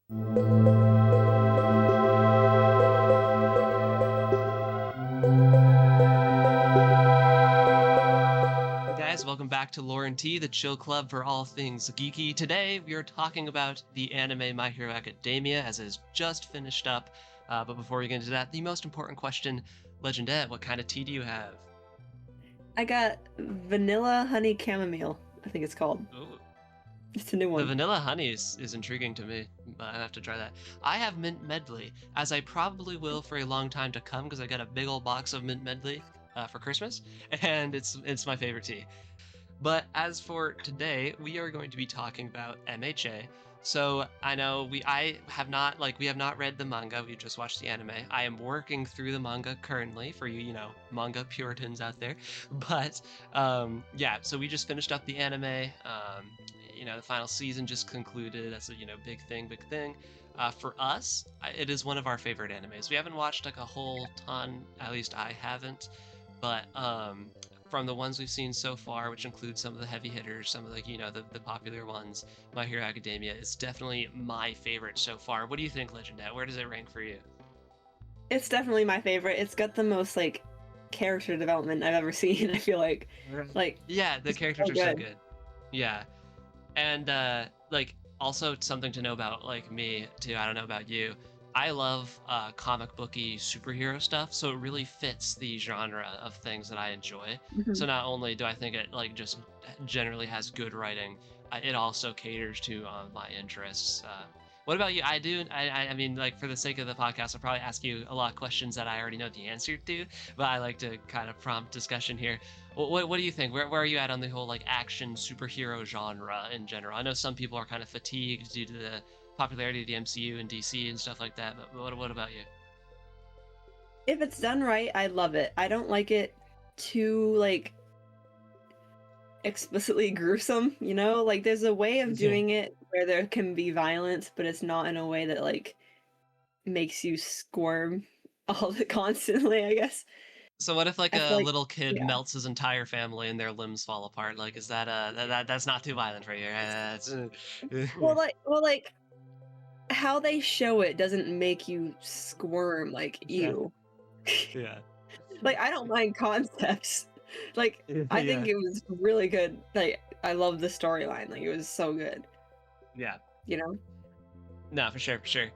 Hey guys, welcome back to Lore and Tea, the chill club for all things geeky. Today we are talking about the anime My Hero Academia, as it has just finished up. But before we get into that, the most important question, Legendet, what kind of tea do you have? I got vanilla honey chamomile, I think it's called. Ooh, It's a new the one. vanilla honey is intriguing to me. I have to try that. I have mint medley, as I probably will for a long time to come, because I got a big old box of mint medley for Christmas, and it's my favorite tea. But as for today, we are going to be talking about MHA. So I know we have not read the manga, we've just watched the anime. I am working through the manga currently for you, manga puritans out there. But yeah, so we just finished up the anime. The final season just concluded. That's a big thing, big thing. For us, it is one of our favorite animes. We haven't watched like a whole ton, at least I haven't, but from the ones we've seen so far, which include some of the heavy hitters, some of the popular ones, My Hero Academia is definitely my favorite so far. What do you think, Legendet? Where does it rank for you? It's definitely my favorite. It's got the most like character development I've ever seen. I feel Right. like Yeah, the it's characters so are so good. good. Yeah. And like also something to know about like me too. I don't know about you. I love comic booky superhero stuff, so it really fits the genre of things that I enjoy. So Mhm. not only do I think it like just generally has good writing, it also caters to my interests. What about you? I mean, like for the sake of the podcast, I'll probably ask you a lot of questions that I already know the answer to, but I like to kind of prompt discussion here. What do you think? Where are you at on the whole like action superhero genre in general? I know some people are kind of fatigued due to the popularity of the MCU and DC and stuff like that, but what about you? If it's done right, I love it. I don't like it too like explicitly gruesome, you know? Like there's a way of Yeah. doing it where there can be violence, but it's not in a way that like makes you squirm all the constantly, I guess. So what if like I feel a like little kid yeah. melts his entire family and their limbs fall apart? Like, is that that's not too violent for you? Well, like how they show it doesn't make you squirm like Yeah, ew. yeah, Like I don't mind concepts. Like I think yeah, it was really good. Like I love the storyline. Like it was so good. yeah. You know? No, for sure, for sure.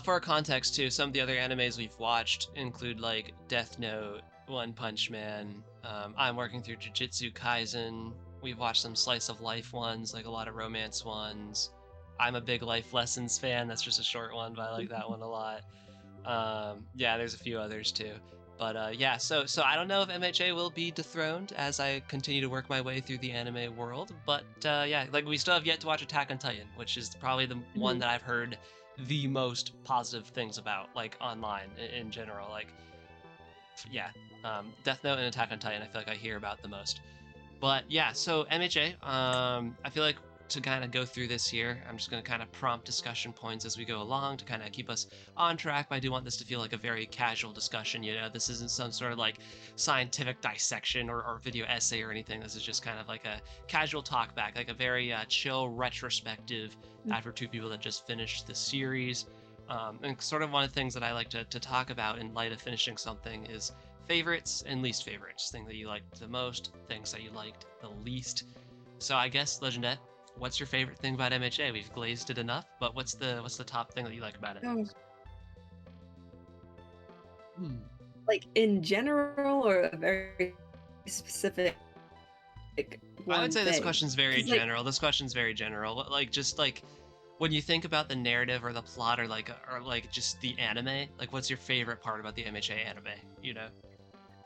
For our context too, some of the other animes we've watched include like Death Note, One Punch Man. I'm working through Jujutsu Kaisen. We've watched some slice of life ones, like a lot of romance ones. I'm a big Life Lessons fan. That's just a short one, but I like that one a lot. Yeah, there's a few others too. But yeah, so I don't know if MHA will be dethroned as I continue to work my way through the anime world. But yeah, like we still have yet to watch Attack on Titan, which is probably the one Mhm. that I've heard the most positive things about, like online in general. Like yeah, Death Note and Attack on Titan, I feel like I hear about the most. But yeah, so MHA, I feel like to kind of go through this here, I'm just going to kind of prompt discussion points as we go along to kind of keep us on track. But I do want this to feel like a very casual discussion. This isn't some sort of like scientific dissection or video essay or anything. This is just kind of like a casual talk back, like a very chill retrospective after two people that just finished the series. And sort of one of the things that I like to talk about in light of finishing something is favorites and least favorites. Thing that you liked the most, things that you liked the least. So I guess Legendet, what's your favorite thing about MHA? We've glazed it enough, but what's the top thing that you like about it? Oh, Hmm. like in general or a very specific I would one say this thing. question's very Because like general. This question's very general. Like just like when you think about the narrative or the plot or like just the anime, like what's your favorite part about the MHA anime?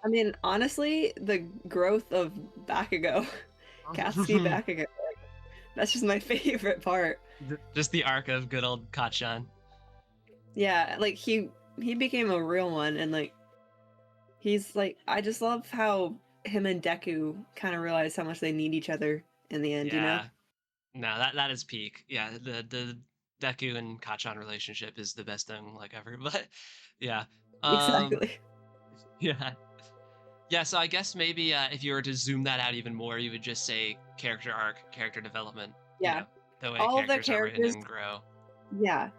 I mean, honestly, the growth of Bakugo, Katsuki Bakugo, that's just my favorite part. Just the arc of good old Kachan. Yeah, like he became a real one and like he's like I just love how him and Deku kind of realize how much they need each other in the end, you know? Yeah. No, that is peak. Yeah, the Deku and Kachan relationship is the best thing like ever. But yeah, um, Exactly. yeah, yeah. So I guess maybe if you were to zoom that out even more, you would just say character arc, character development. Yeah. The way All the characters are written characters, and grow. yeah.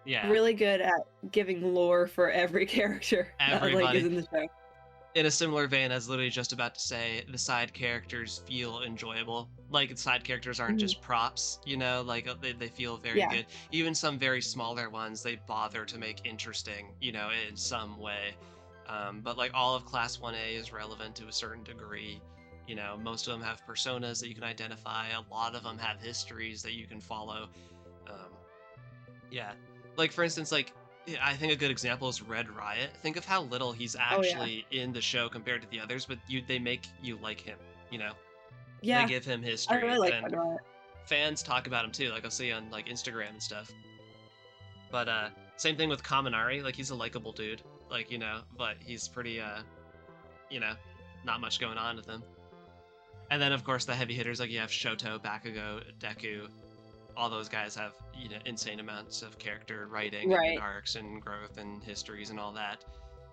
Yeah, really good at giving lore for every character that like is everybody. in the show. In a similar vein, I was literally just about to say the side characters feel enjoyable. Like, the side characters aren't Mhm. just props, like they feel very Yeah. good. Even some very smaller ones, they bother to make interesting, in some way. But like all of Class 1A is relevant to a certain degree. Most of them have personas that you can identify. A lot of them have histories that you can follow. Um, yeah. Like for instance, like I think a good example is Red Riot. Think of how little he's Oh yeah. actually in the show compared to the others, but they make you like him, you know? They Yeah. give him I really history like and Red Riot. fans talk about him too. Like I'll see on like Instagram and stuff. But same thing with Kaminari, like he's a likable dude. Like, but he's pretty you know, not much going on with him. And then of course the heavy hitters like you have Shoto, Bakugo, Deku, all those guys have insane amounts of character writing and Right. arcs and growth and histories and all that.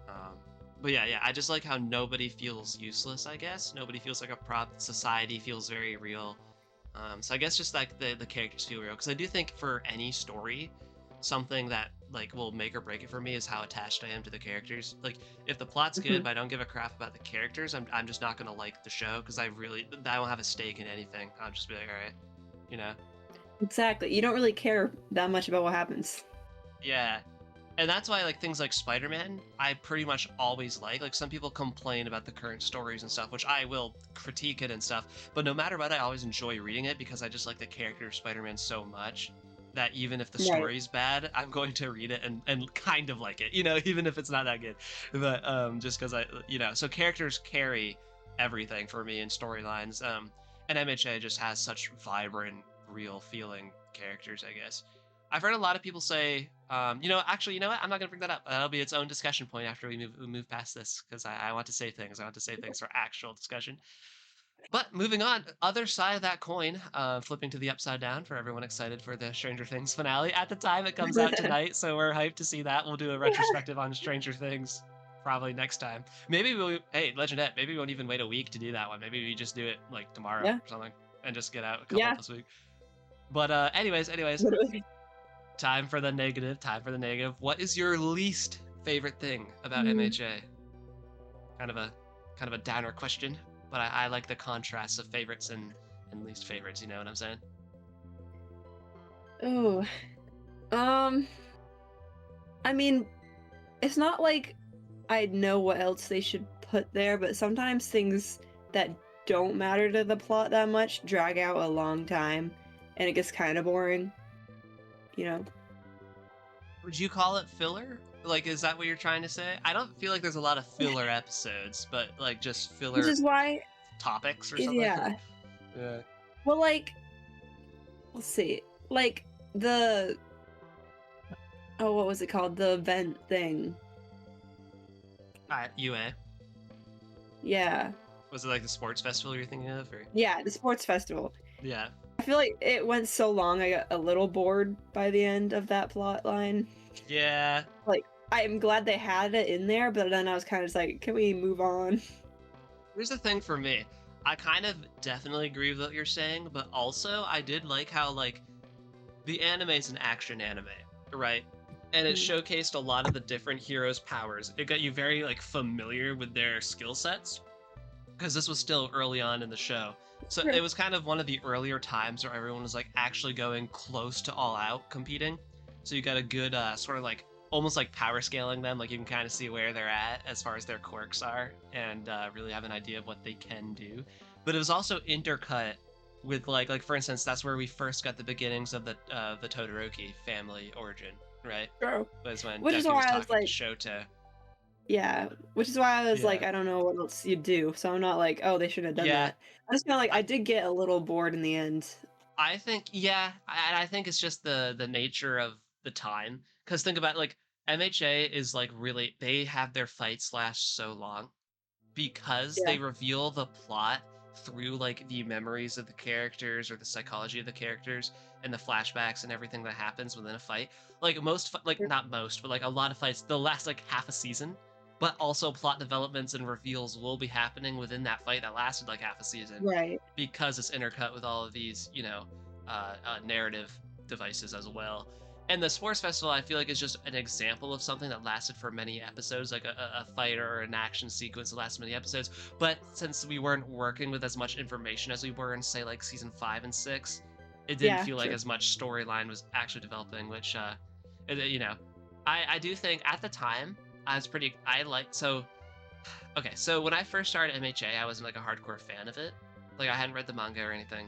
Um, but yeah, I just like how nobody feels useless. I guess nobody feels like a prop. Society feels very real. So I guess just like the characters feel real because I do think for any story, something that like will make or break it for me is how attached I am to the characters. Like if the plot's good, Mhm. but I don't give a crap about the characters, I'm just not gonna like the show because I don't have a stake in anything. I'll just be like, all right, you know. Exactly. You don't really care that much about what happens. Yeah. And that's why like things like Spider-Man, I pretty much always like. Like some people complain about the current stories and stuff, which I will critique it and stuff. But no matter what, I always enjoy reading it because I just like the character of Spider-Man so much that even if the Right. story's bad, I'm going to read it and kind of like it, even if it's not that good. But just because so characters carry everything for me in storylines. And MHA just has such vibrant, real feeling characters, I guess. I've heard a lot of people say, actually, you know what? I'm not going to bring that up. That'll be its own discussion point after we move past this because I want to say things. I want to say things for actual discussion. But moving on, other side of that coin, flipping to the upside down for everyone excited for the Stranger Things finale. At the time it comes out tonight, so we're hyped to see that. We'll do a retrospective on Stranger Things probably next time. Hey, Legendet, maybe we won't even wait a week to do that one. Maybe we just do it like tomorrow Yeah. or something and just get out a couple Yeah. this week. But anyways, Literally. time for the negative. Time for the negative. What is your least favorite thing about Mm. MHA? Kind of a kind of a downer question, but I like the contrast of favorites and least favorites. You know what I'm saying? Oh. Um. I mean, it's not like I know what else they should put there, but sometimes things that don't matter to the plot that much drag out a long time, and it gets kind of boring. You know. Would you call it filler? Like, is that what you're trying to say? I don't feel like there's a lot of filler episodes, but like just Which filler is why, topics or something. yeah. Yeah. Well, like, let's see, like the oh, what was it called? The event thing. UA. Yeah. Was it like the sports festival you're thinking of, or? Yeah, the sports festival. Yeah. I feel like it went so long, I got a little bored by the end of that plot line. Yeah. Like, I'm glad they had it in there, but then I was kind of just like, can we move on? Here's the thing for me. I kind of definitely agree with what you're saying, but also I did like how like the anime is an action anime, right? And it Mm. showcased a lot of the different heroes' powers. It got you very like familiar with their skill sets because this was still early on in the show. So Sure. it was kind of one of the earlier times where everyone was like actually going close to all out competing. So you got a good sort of like almost like power scaling them. Like you can kind of see where they're at as far as their quirks are and really have an idea of what they can do. But it was also intercut with like for instance, that's where we first got the beginnings of the Todoroki family origin, right? True. Was when Which is Deku was why I was talking to like, Shota. yeah, which is why I was like, Yeah. I don't know what else you do. So I'm not like, oh, they should have done Yeah. that. I just kind of like, I, I did get a little bored in the end. I think yeah, I think it's just the nature of the time. Because think about like MHA is like really they have their fights last so long because Yeah. they reveal the plot through like the memories of the characters or the psychology of the characters and the flashbacks and everything that happens within a fight. Like like not most, but like a lot of fights, they'll last like half a season. But also plot developments and reveals will be happening within that fight that lasted like half a season Right. because it's intercut with all of these, narrative devices as well. And the sports festival, I feel like, is just an example of something that lasted for many episodes, like a fight or an action sequence that lasted many episodes. But since we weren't working with as much information as we were in, say, like season 5 and 6, it didn't Yeah, feel like true. as much storyline was actually developing. Which, you know, I do think at the time I was pretty. I like so. Okay, so when I first started MHA, I wasn't like a hardcore fan of it. Like I hadn't read the manga or anything.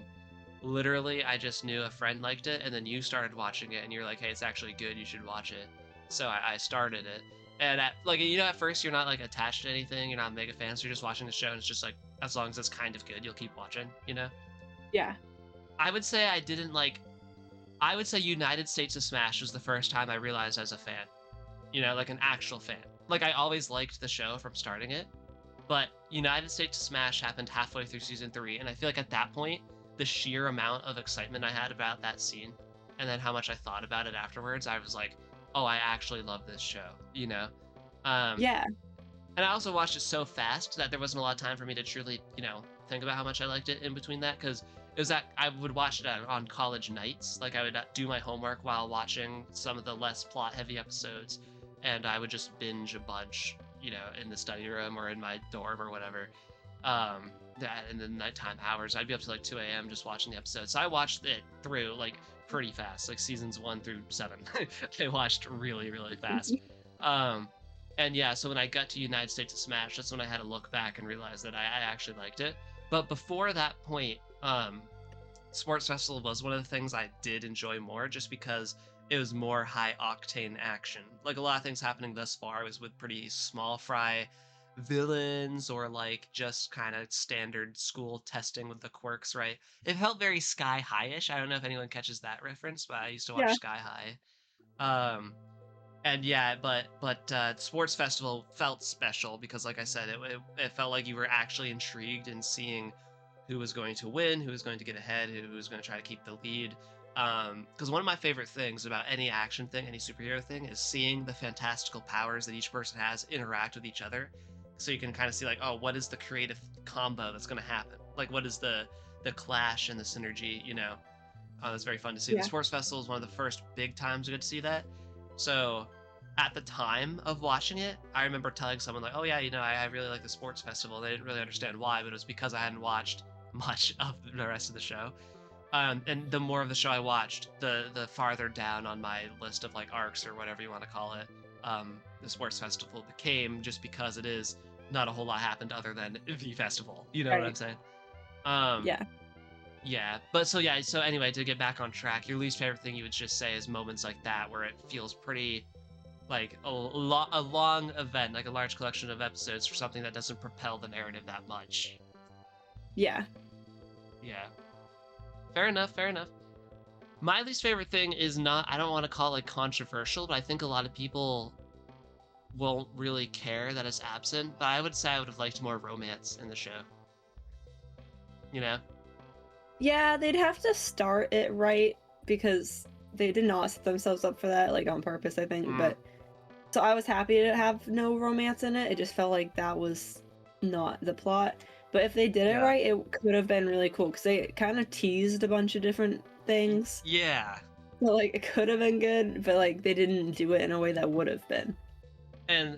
Literally, I just knew a friend liked it, and then you started watching it, and you're like, "Hey, it's actually good. You should watch it." So I started it, and at first you're not like attached to anything. You're not mega fans. You're just watching the show, and it's just like as long as it's kind of good, you'll keep watching. Yeah. I would say I didn't like. I would say United States of Smash was the first time I realized I was a fan. Like an actual fan. Like I always liked the show from starting it, but United States Smash happened halfway through season 3, and I feel like at that point, the sheer amount of excitement I had about that scene, and then how much I thought about it afterwards, I was like, oh, I actually love this show, you know? Um, Yeah. and I also watched it so fast that there wasn't a lot of time for me to truly, think about how much I liked it in between that, because it was that I would watch it on college nights. Like I would do my homework while watching some of the less plot heavy episodes, and I would just binge a bunch, in the study room or in my dorm or whatever. That in the nighttime hours, I'd be up to like 2 a.m. just watching the episodes. So I watched it through like pretty fast, like seasons 1 through 7. I watched really, really fast. Um, and yeah, so when I got to United States of Smash, that's when I had to look back and realize that I actually liked it. But before that point, Sports Festival was one of the things I did enjoy more, just because it was more high octane action. Like a lot of things happening thus far was with pretty small fry villains, or like just kind of standard school testing with the quirks, right? It felt very Sky High-ish. I don't know if anyone catches that reference, but I used to watch Yeah. Sky High. Um, and yeah, but Sports Festival felt special because, like I said, it felt like you were actually intrigued in seeing who was going to win, who was going to get ahead, who was going to try to keep the lead. Because one of my favorite things about any action thing, any superhero thing, is seeing the fantastical powers that each person has interact with each other. So you can kind of see like, oh, what is the creative combo that's going to happen? Like, what is the clash and the synergy? It's very fun to see. The Yeah. sports festival is one of the first big times we get to see that. So at the time of watching it, I remember telling someone like, "Oh yeah, I really like the sports festival." They didn't really understand why, but it was because I hadn't watched much of the rest of the show. And the more of the show I watched, the farther down on my list of like arcs or whatever you want to call it, the sports festival became, just because it is not a whole lot happened other than the festival. You know what I'm Right. saying? Um, Yeah. yeah, but so anyway, to get back on track, your least favorite thing you would just say is moments like that where it feels pretty like a long event, like a large collection of episodes for something that doesn't propel the narrative that much. Yeah. Yeah, fair enough, fair enough. My least favorite thing is not, I don't want to call it controversial, but I think a lot of people won't really care that it's absent. But I would say I would have liked more romance in the show. You know? Yeah, they'd have to start it right because they did not set themselves up for that, like on purpose, I think. Mm, But so I was happy to have no romance in it. It just felt like that was not the plot. But if they did it yeah. right, it could have been really cool because they kind of teased a bunch of different things. Yeah. So like it could have been good, but like they didn't do it in a way that would have been. And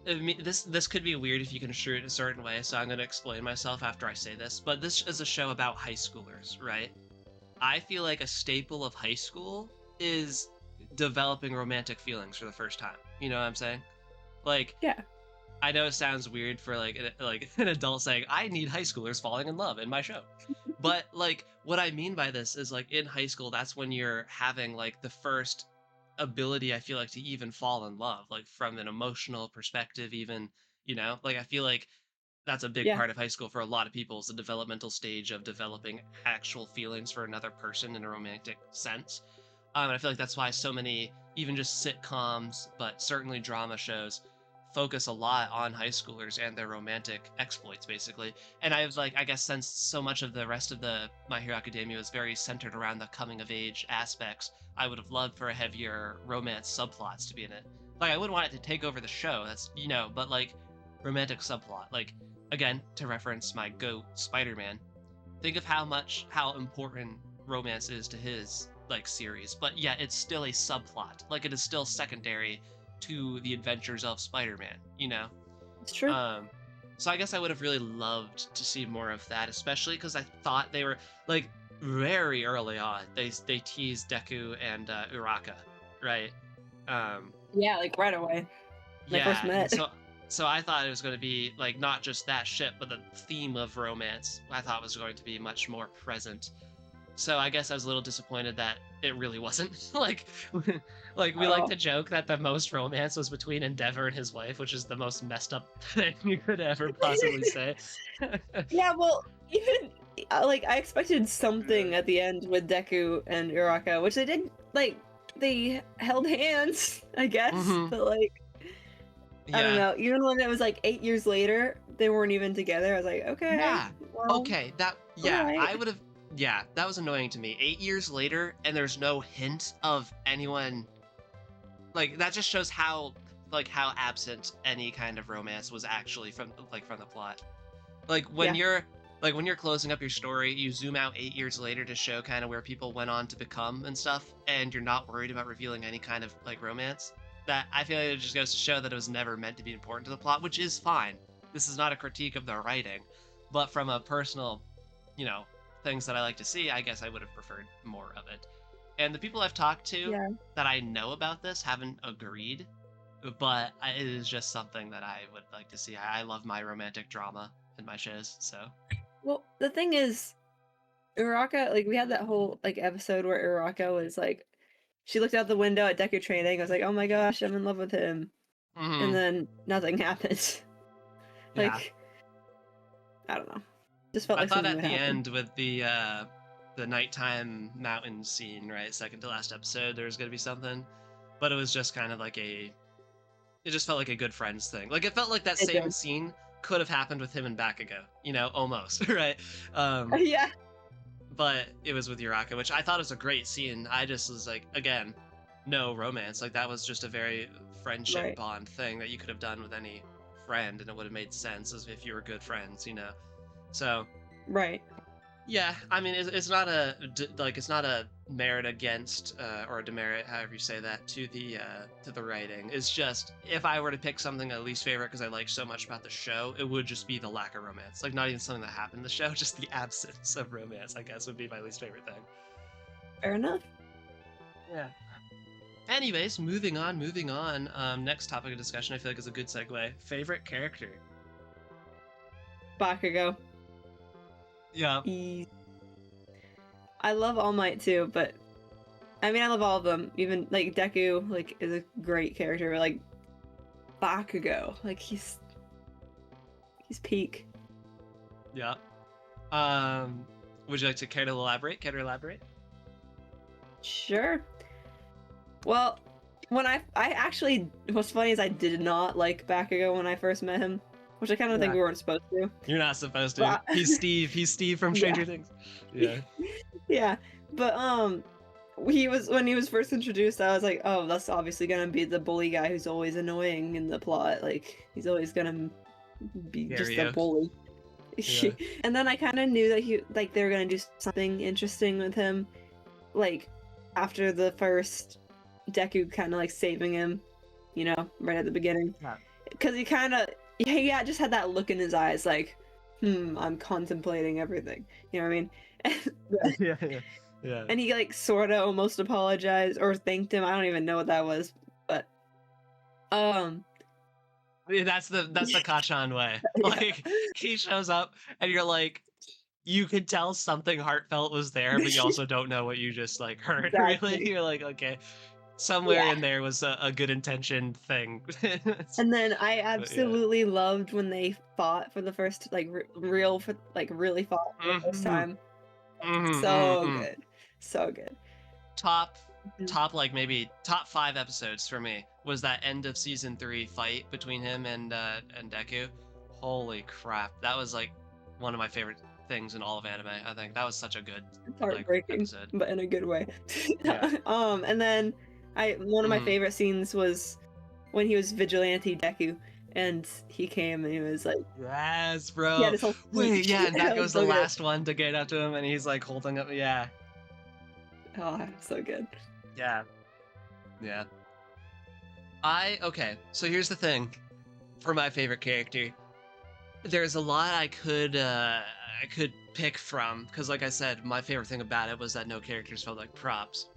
this could be weird if you construe it a certain way, so I'm going to explain myself after I say this. But this is a show about high schoolers, right? I feel like a staple of high school is developing romantic feelings for the first time. You know what I'm saying? Like, Yeah. I know it sounds weird for like an adult saying I need high schoolers falling in love in my show. But like what I mean by this is like in high school, that's when you're having like the first ability, I feel like, to even fall in love, like from an emotional perspective, even, like I feel like that's a big Yeah. part of high school for a lot of people, is the developmental stage of developing actual feelings for another person in a romantic sense. And I feel like that's why so many, even just sitcoms, but certainly drama shows, focus a lot on high schoolers and their romantic exploits, basically. And I was like, I guess since so much of the rest of the My Hero Academia was very centered around the coming of age aspects, I would have loved for a heavier romance subplots to be in it. Like, I wouldn't want it to take over the show, that's, but like romantic subplot. Like, again, to reference my GOAT, Spider Man, think of how important romance is to his like series, but yeah, it's still a subplot. Like it is still secondary to the adventures of Spider-Man, you know? It's true. Um, so I guess I would have really loved to see more of that, especially because I thought they were like very early on. They teased Deku and Uraka, right? Um, Yeah, like right away. When they first yeah, and met. so I thought it was going to be like not just that shit, but the theme of romance. I thought was going to be much more present. So I guess I was a little disappointed that it really wasn't. Like we like Oh. to joke that the most romance was between Endeavor and his wife, which is the most messed up thing you could ever possibly say. Yeah, well, even like I expected something at the end with Deku and Uraka, which they did. Like they held hands, I guess, Hmm. but like I don't Yeah. know. Even when it was like 8 years later, they weren't even together. I was like, okay, Yeah. well, Okay. all Yeah, right. I would have. Yeah, that was annoying to me. 8 years later, and there's no hint of anyone. Like that just shows how absent any kind of romance was actually from the plot. Like when Yeah, you're closing up your story, you zoom out 8 years later to show kind of where people went on to become and stuff, and you're not worried about revealing any kind of like romance. That I feel like it just goes to show that it was never meant to be important to the plot, which is fine. This is not a critique of the writing, but from a personal, you know, things that I like to see, I guess I would have preferred more of it. And the people I've talked to yeah. that I know about this haven't agreed, but it is just something that I would like to see. I love my romantic drama in my shows, so. Well, the thing is, Uraka, like we had that whole like episode where Uraka was like, she looked out the window at Deku training. I was like, oh my gosh, I'm in love with him, and Hmm. then nothing happened. Yeah. Like I don't know, just felt I like thought something at would the happen. end with the nighttime mountain scene, right, second to last episode, there was gonna be something, but it was just kind of like it just felt like a good friends thing. Like it felt like that It same did. scene could have happened with him and Bakugo, almost, right? Um, Yeah, but it was with Uraka, which I thought was a great scene. I just was like, again, no romance. Like that was just a very friendship right, bond thing that you could have done with any friend, and it would have made sense as if you were good friends. So right. yeah, I mean, it's not it's not a merit against or a demerit, however you say that, to the writing. It's just if I were to pick something at least favorite because I like so much about the show, it would just be the lack of romance. Like not even something that happened in the show, just the absence of romance. I guess would be my least favorite thing. Fair enough. Yeah. Anyways, moving on, moving on. Next topic of discussion, I feel like is a good segue. Favorite character. Bakugo. Yeah. He... I love All Might too, but I mean, I love all of them. Even like Deku, like is a great character. But, like Bakugo, like he's peak. Yeah. Um, would you like to care to elaborate? Care to elaborate? Sure. Well, when I actually, what's funny is I did not like Bakugo when I first met him, which I kind of think Yeah. we weren't supposed to. You're not supposed to. But He's Steve. He's Steve from yeah, Stranger Things. Yeah. yeah. But he was when he was first introduced, I was like, oh, that's obviously gonna be the bully guy who's always annoying in the plot. Like he's always gonna be just a Area. bully. Yeah. And then I kind of knew that they were gonna do something interesting with him, like after the first Deku kind of like saving him, right at the beginning, Yeah. because he just had that look in his eyes, like, I'm contemplating everything. You know what I mean? Yeah. Yeah. Yeah. And he like sort of almost apologized or thanked him. I don't even know what that was, but um, Yeah, that's the Kachan way. yeah, Like he shows up and you're like, you could tell something heartfelt was there, but you also don't know what you just like heard. Really, exactly. you're like, okay, somewhere Yeah. in there was a good intention thing. And then I But yeah. absolutely loved when they fought for the first like really fought for the first Hmm. time. Hmm. So Hmm. good, so good. top Mhm. top like maybe top 5 episodes for me was that end of season 3 fight between him and Deku. Holy crap, that was like one of my favorite things in all of anime. I think that was such a good It's like heartbreaking, episode. but in a good way. Yeah. And then one of my Hmm. favorite scenes was when he was vigilante Deku, and he came and he was like, Yes, he had bro. his whole Wait, speech. yeah, and That that was goes the so good. last one to get up to him, and he's like holding up. Yeah, Oh, so good. Yeah. Yeah. Okay, so here's the thing. For my favorite character, there's a lot I could pick from, because like I said, my favorite thing about it was that no characters felt like props.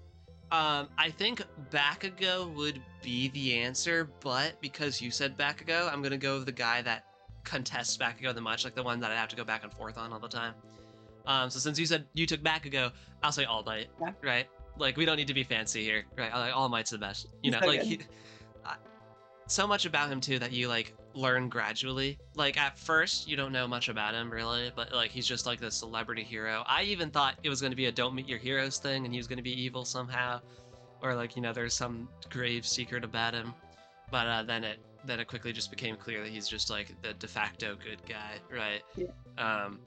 I think Bakugo would be the answer, but because you said Bakugo, I'm gonna go with the guy that contests Bakugo the much, like the one that I have to go back and forth on all the time. So since you said you took Bakugo, I'll say All Might, Yeah, right? Like we don't need to be fancy here, right? All Might's the best, you he's know. so Like good. so much about him too that you like learn gradually. Like at first you don't know much about him really, but like he's just like this celebrity hero. I even thought it was going to be a don't meet your heroes thing and he was going to be evil somehow, or like there's some grave secret about him. But then it quickly just became clear that he's just like the de facto good guy, right? Yeah. um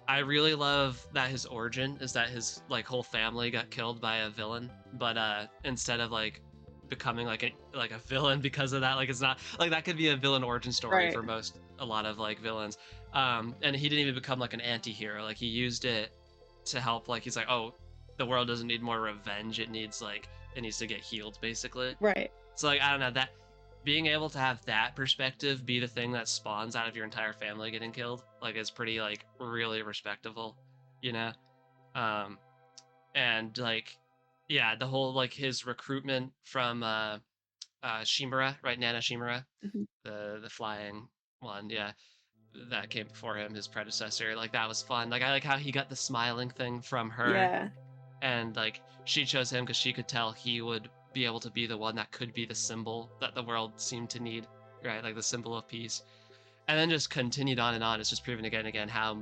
I really love that his origin is that his like whole family got killed by a villain, but instead of like becoming like a villain because of that, like it's not like that could be a villain origin story Right. for a lot of like villains. And he didn't even become like an anti-hero. Like he used it to help, like he's like, oh, the world doesn't need more revenge. It needs to get healed basically. Right. So like I don't know, that being able to have that perspective be the thing that spawns out of your entire family getting killed, like is pretty like really respectable, you know? Um and like yeah, the whole like his recruitment from Shimura, right? Nana Shimura, Mhm. the flying one, yeah. That came before him, his predecessor. Like that was fun. Like I like how he got the smiling thing from her, Yeah. and like she chose him because she could tell he would be able to be the one that could be the symbol that the world seemed to need, right? Like the symbol of peace. And then just continued on and on. It's just proven again and again how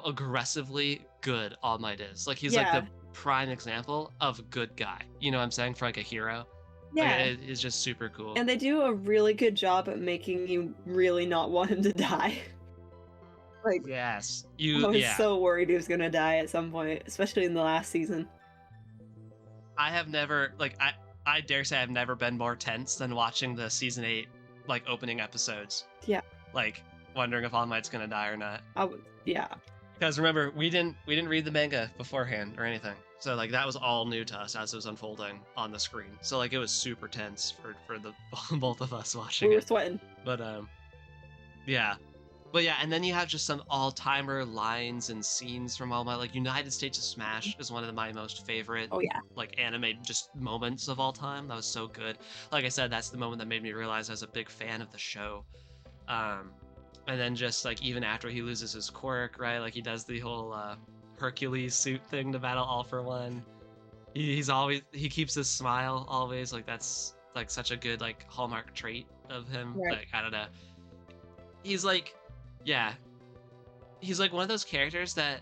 aggressively good All Might is. Like he's like the Yeah. prime example of a good guy. You know what I'm saying? For like a hero. Like Yeah. it's just super cool. And they do a really good job at making you really not want him to die. Like, Yes. I was Yeah. so worried he was gonna die at some point, especially in the last season. I have never I dare say I've never been more tense than watching the season 8 like opening episodes, Yeah. like wondering if All Might's gonna die or not. Yeah. Because remember, we didn't read the manga beforehand or anything, so like that was all new to us as it was unfolding on the screen. So like it was super tense for the both of us watching We were it. sweating. But yeah. But yeah, and then you have just some all-timer lines and scenes from All Might. Like United States of Smash is one of my most favorite Oh yeah. like anime just moments of all time. That was so good. Like I said, that's the moment that made me realize I was a big fan of the show. Um, and then just like even after he loses his quirk, right? Like he does the whole Hercules suit thing to battle All for One. He keeps his smile always. Like that's like such a good like hallmark trait of him. Right. Like I don't know. He's like, yeah, he's like one of those characters that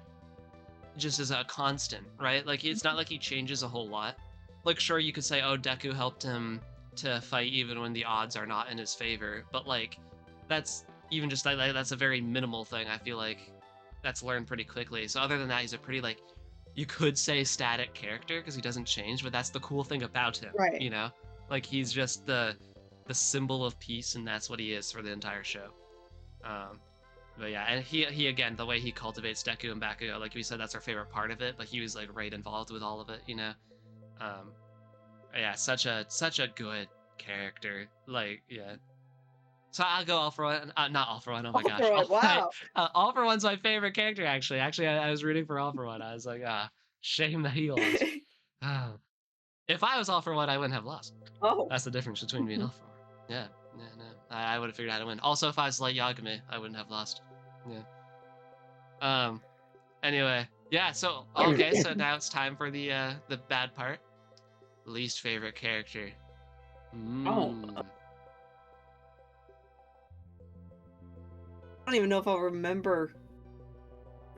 just is a constant, right? Like it's not like he changes a whole lot. Like sure you could say, oh, Deku helped him to fight even when the odds are not in his favor, but like that's even just like that's a very minimal thing. I feel like that's learned pretty quickly. So other than that, he's a pretty like you could say static character because he doesn't change, but that's the cool thing about him, Right. you know? Like he's just the symbol of peace, and that's what he is for the entire show. Um, but yeah, and he again, the way he cultivates Deku and Bakugo, like we said, that's our favorite part of it. But he was like right involved with all of it, you know. Um, yeah, such a good character. Like yeah. So I'll go All for One. Not All for One. Oh my Oh, gosh, bro, wow. All for One's my favorite character. Actually, I was rooting for All for One. I was like, shame that he lost. Ah. If I was All for One, I wouldn't have lost. Oh. That's the difference between me and All for One. Yeah, yeah, no. I would have figured out how to win. Also, if I was Light Yagami, I wouldn't have lost. Yeah. Um. Anyway, yeah. So okay. So now it's time for the bad part. Least favorite character. Oh. Mm. I don't even know if I'll remember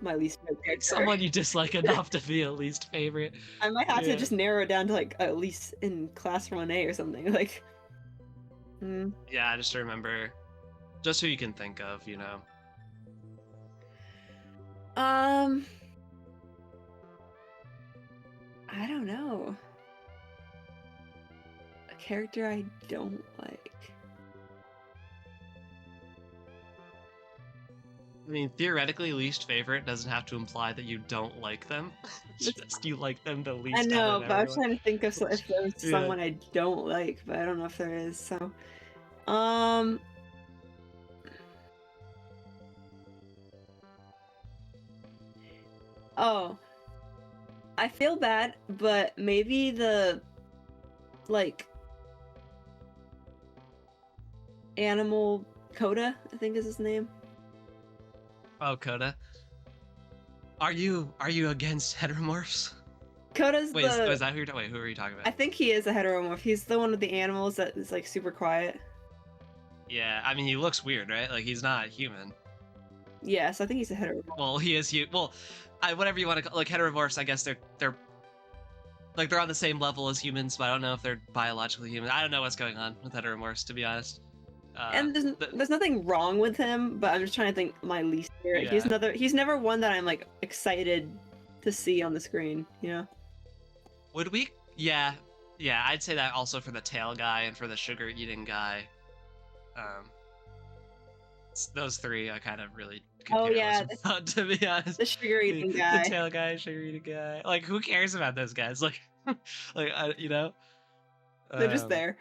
my least favorite character. Someone you dislike enough to be a least favorite. I might have to Yeah. just narrow it down to like at least in class 1A or something. Like, Yeah, just to remember, just who you can think of, you know. I don't know. A character I don't like. I mean, theoretically, least favorite doesn't have to imply that you don't like them. It's just you like them the I least out of know, but I was everyone. trying to think of if there was Yeah. someone I don't like, but I don't know if there is. So, um, oh, I feel bad, but maybe the like animal Coda, I think is his name. Oh, Coda. Are you against heteromorphs? Coda's Wait, is the. that who you're talking? Wait, who are you talking I about? think he is a heteromorph. He's the one of the animals that is like super quiet. Yeah, I mean, he looks weird, right? Like he's not human. Yes, I think he's a heteromorph. Well, he is well, whatever you want to call, like heteromorphs. I guess they're like they're on the same level as humans, but I don't know if they're biologically human. I don't know what's going on with heteromorphs, to be honest. And there's nothing wrong with him, but I'm just trying to think my least favorite. Yeah. He's never one that I'm like excited to see on the screen, you know? Would we? Yeah, yeah. I'd say that also for the tail guy and for the sugar eating guy. Um, those three I kind of really could Oh care yeah, less about, to be honest. the sugar eating The guy. tail guy, sugar eating guy. Like, who cares about those guys? Like, you know. They're just there.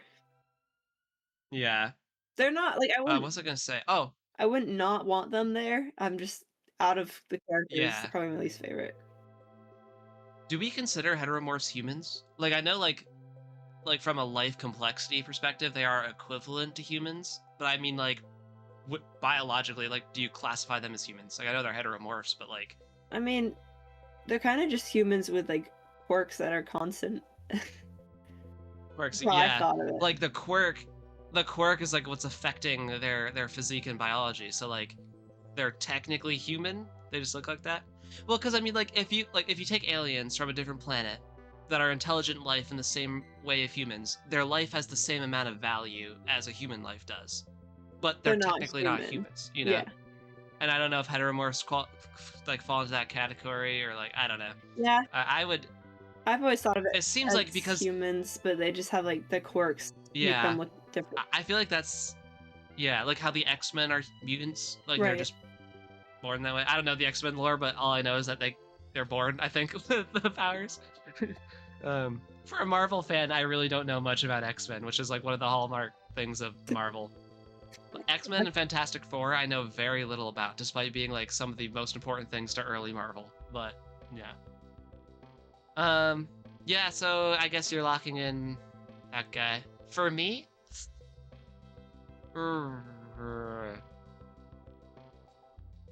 Yeah. They're not like What was I gonna say? Oh, I wouldn't not want them there. I'm just out of the characters, yeah. they're probably my least favorite. Do we consider heteromorphs humans? Like, I know, like from a life complexity perspective, they are equivalent to humans. But I mean, like, biologically, like, do you classify them as humans? Like, I know they're heteromorphs, but like, I mean, they're kind of just humans with like quirks that are constant. quirks. That's how I Yeah, thought of it. like the quirk is like what's affecting their physique and biology. So like, they're technically human. They just look like that. Well, because I mean, like, if you take aliens from a different planet that are intelligent life in the same way of humans, their life has the same amount of value as a human life does, but they're They're not technically not human. humans, you know. Yeah. And I don't know if heteromorphs like fall into that category, or like, I don't know. Yeah. I would. I've always thought of it It seems as like because humans, but they just have like the quirks make yeah, them look different. I feel like that's yeah, like how the X-Men are mutants, like they're Right. just born that way. I don't know the X-Men lore, but all I know is that they're born, I think, with the powers. For a Marvel fan, I really don't know much about X-Men, which is like one of the hallmark things of Marvel. X-Men and Fantastic Four, I know very little about, despite being like some of the most important things to early Marvel. But yeah. Yeah, so I guess you're locking in that guy. For me,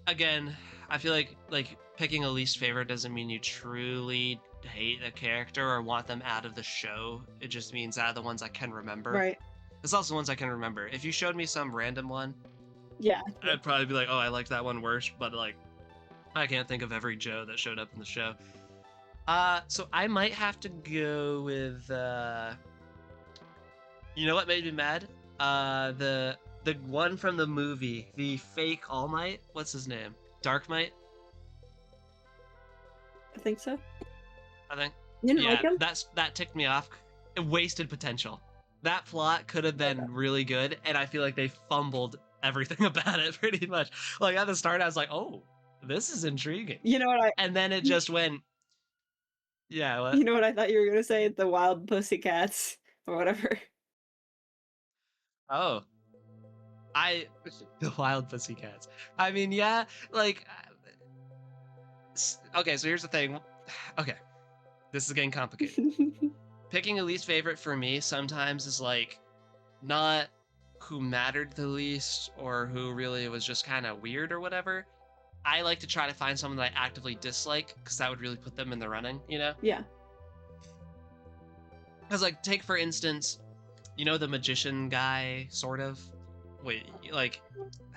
again, I feel like picking a least favorite doesn't mean you truly hate a character or want them out of the show. It just means out of the ones I can remember. Right. It's also ones I can remember. If you showed me some random one, Yeah. I'd probably be like, oh, I liked that one worse, but like, I can't think of every Joe that showed up in the show. So I might have to go with, you know what made me mad? The one from the movie, the fake All Might. What's his name? Dark Might, I think so. I think. You didn't like him? That ticked me off. It wasted potential. That plot could have been really good, and I feel like they fumbled everything about it pretty much. Like at the start, I was like, "Oh, this is intriguing," You know what and then it just went. Yeah. What? You know what I thought you were gonna say? The Wild Pussycats or whatever. Oh, the Wild Pussycats. I mean, yeah, like. Okay, so here's the thing. Okay, this is getting complicated. Picking a least favorite for me sometimes is like not who mattered the least or who really was just kind of weird or whatever. I like to try to find someone that I actively dislike because that would really put them in the running, you know? Yeah. Because, like, take for instance, you know, the magician guy, sort of? Wait, like,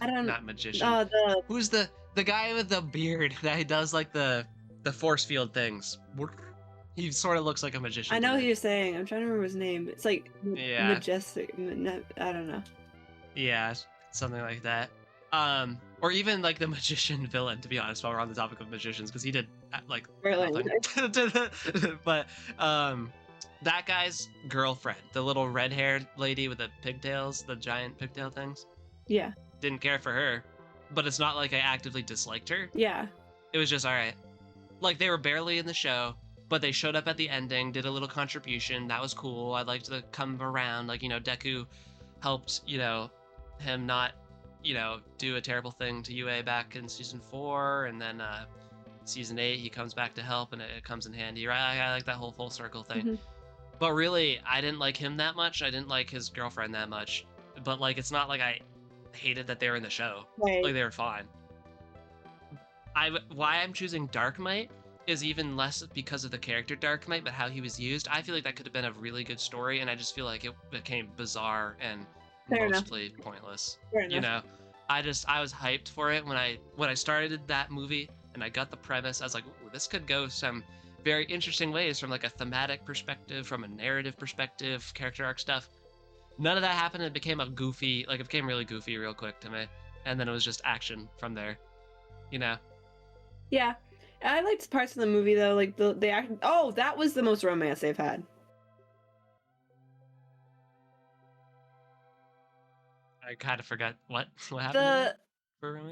I don't. not magician. Who's the guy with the beard that does like the force field things? He sort of looks like a magician. I know to who me. you're saying. I'm trying to remember his name. It's like Yeah. majestic. I don't know. Yeah, something like that. Or even like the magician villain, to be honest, while we're on the topic of magicians, because he did like Really? nothing. But that guy's girlfriend, the little red-haired lady with the pigtails, the giant pigtail things, Yeah. didn't care for her. but it's not like I actively disliked her. Yeah. It was just all right. Like they were barely in the show, but they showed up at the ending, did a little contribution. That was cool. I liked the come around. Like, Deku helped, him not, do a terrible thing to UA back in season 4, and then season 8 he comes back to help, and it comes in handy. Right? I like that whole full circle thing. Mhm. But really, I didn't like him that much. I didn't like his girlfriend that much. But like, it's not like I hated that they were in the show. Right. Like they were fine. Why I'm choosing Dark Might is even less because of the character Dark Might, but how he was used. I feel like that could have been a really good story, and I just feel like it became bizarre and Fair enough. mostly pointless. Fair enough. I was hyped for it when I started that movie and I got the premise. I was like, ooh, this could go some very interesting ways from like a thematic perspective, from a narrative perspective, character arc stuff. None of that happened. It became it became really goofy real quick to me, and then it was just action from there. Yeah. I liked parts of the movie though, like the act. Oh, that was the most romance they've had. I kind of forgot what happened.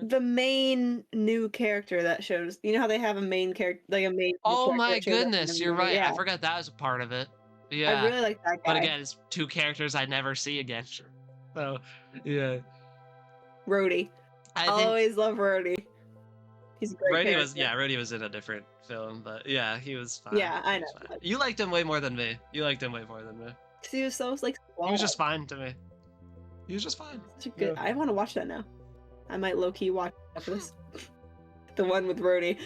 The main new character that shows. You know how they have a main character, like a main. Oh character my that shows up in goodness, the you're movie. right. Yeah. I forgot that was a part of it. I Yeah. really like that guy. But again, it's two characters I never see again. So, yeah. Rhodey. I always love Rhodey. He's a great character. Rhodey was in a different film, but yeah, he was fine. Yeah, I know. You liked him way more than me. Because he was so like. He was just fine to me. He was just fine. Such a good. Yeah. I want to watch that now. I might low key watch this. The one with Rhodey.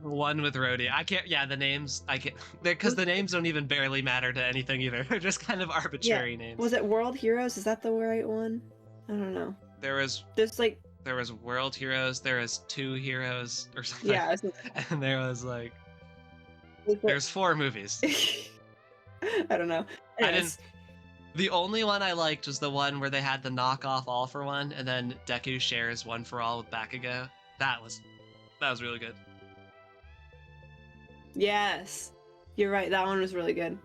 The one with Rhodey. I can't. Yeah, the names. I can't. Because the names don't even barely matter to anything either. They're just kind of arbitrary names. Was it World Heroes? Is that the right one? I don't know. There was World Heroes. There was Two Heroes or something. Yeah. And there was like. There's 4 movies. I don't know. Anyways. The only one I liked was the one where they had the knockoff All for One, and then Deku shares One for All with Bakugo. That was really good. Yes, you're right. That one was really good.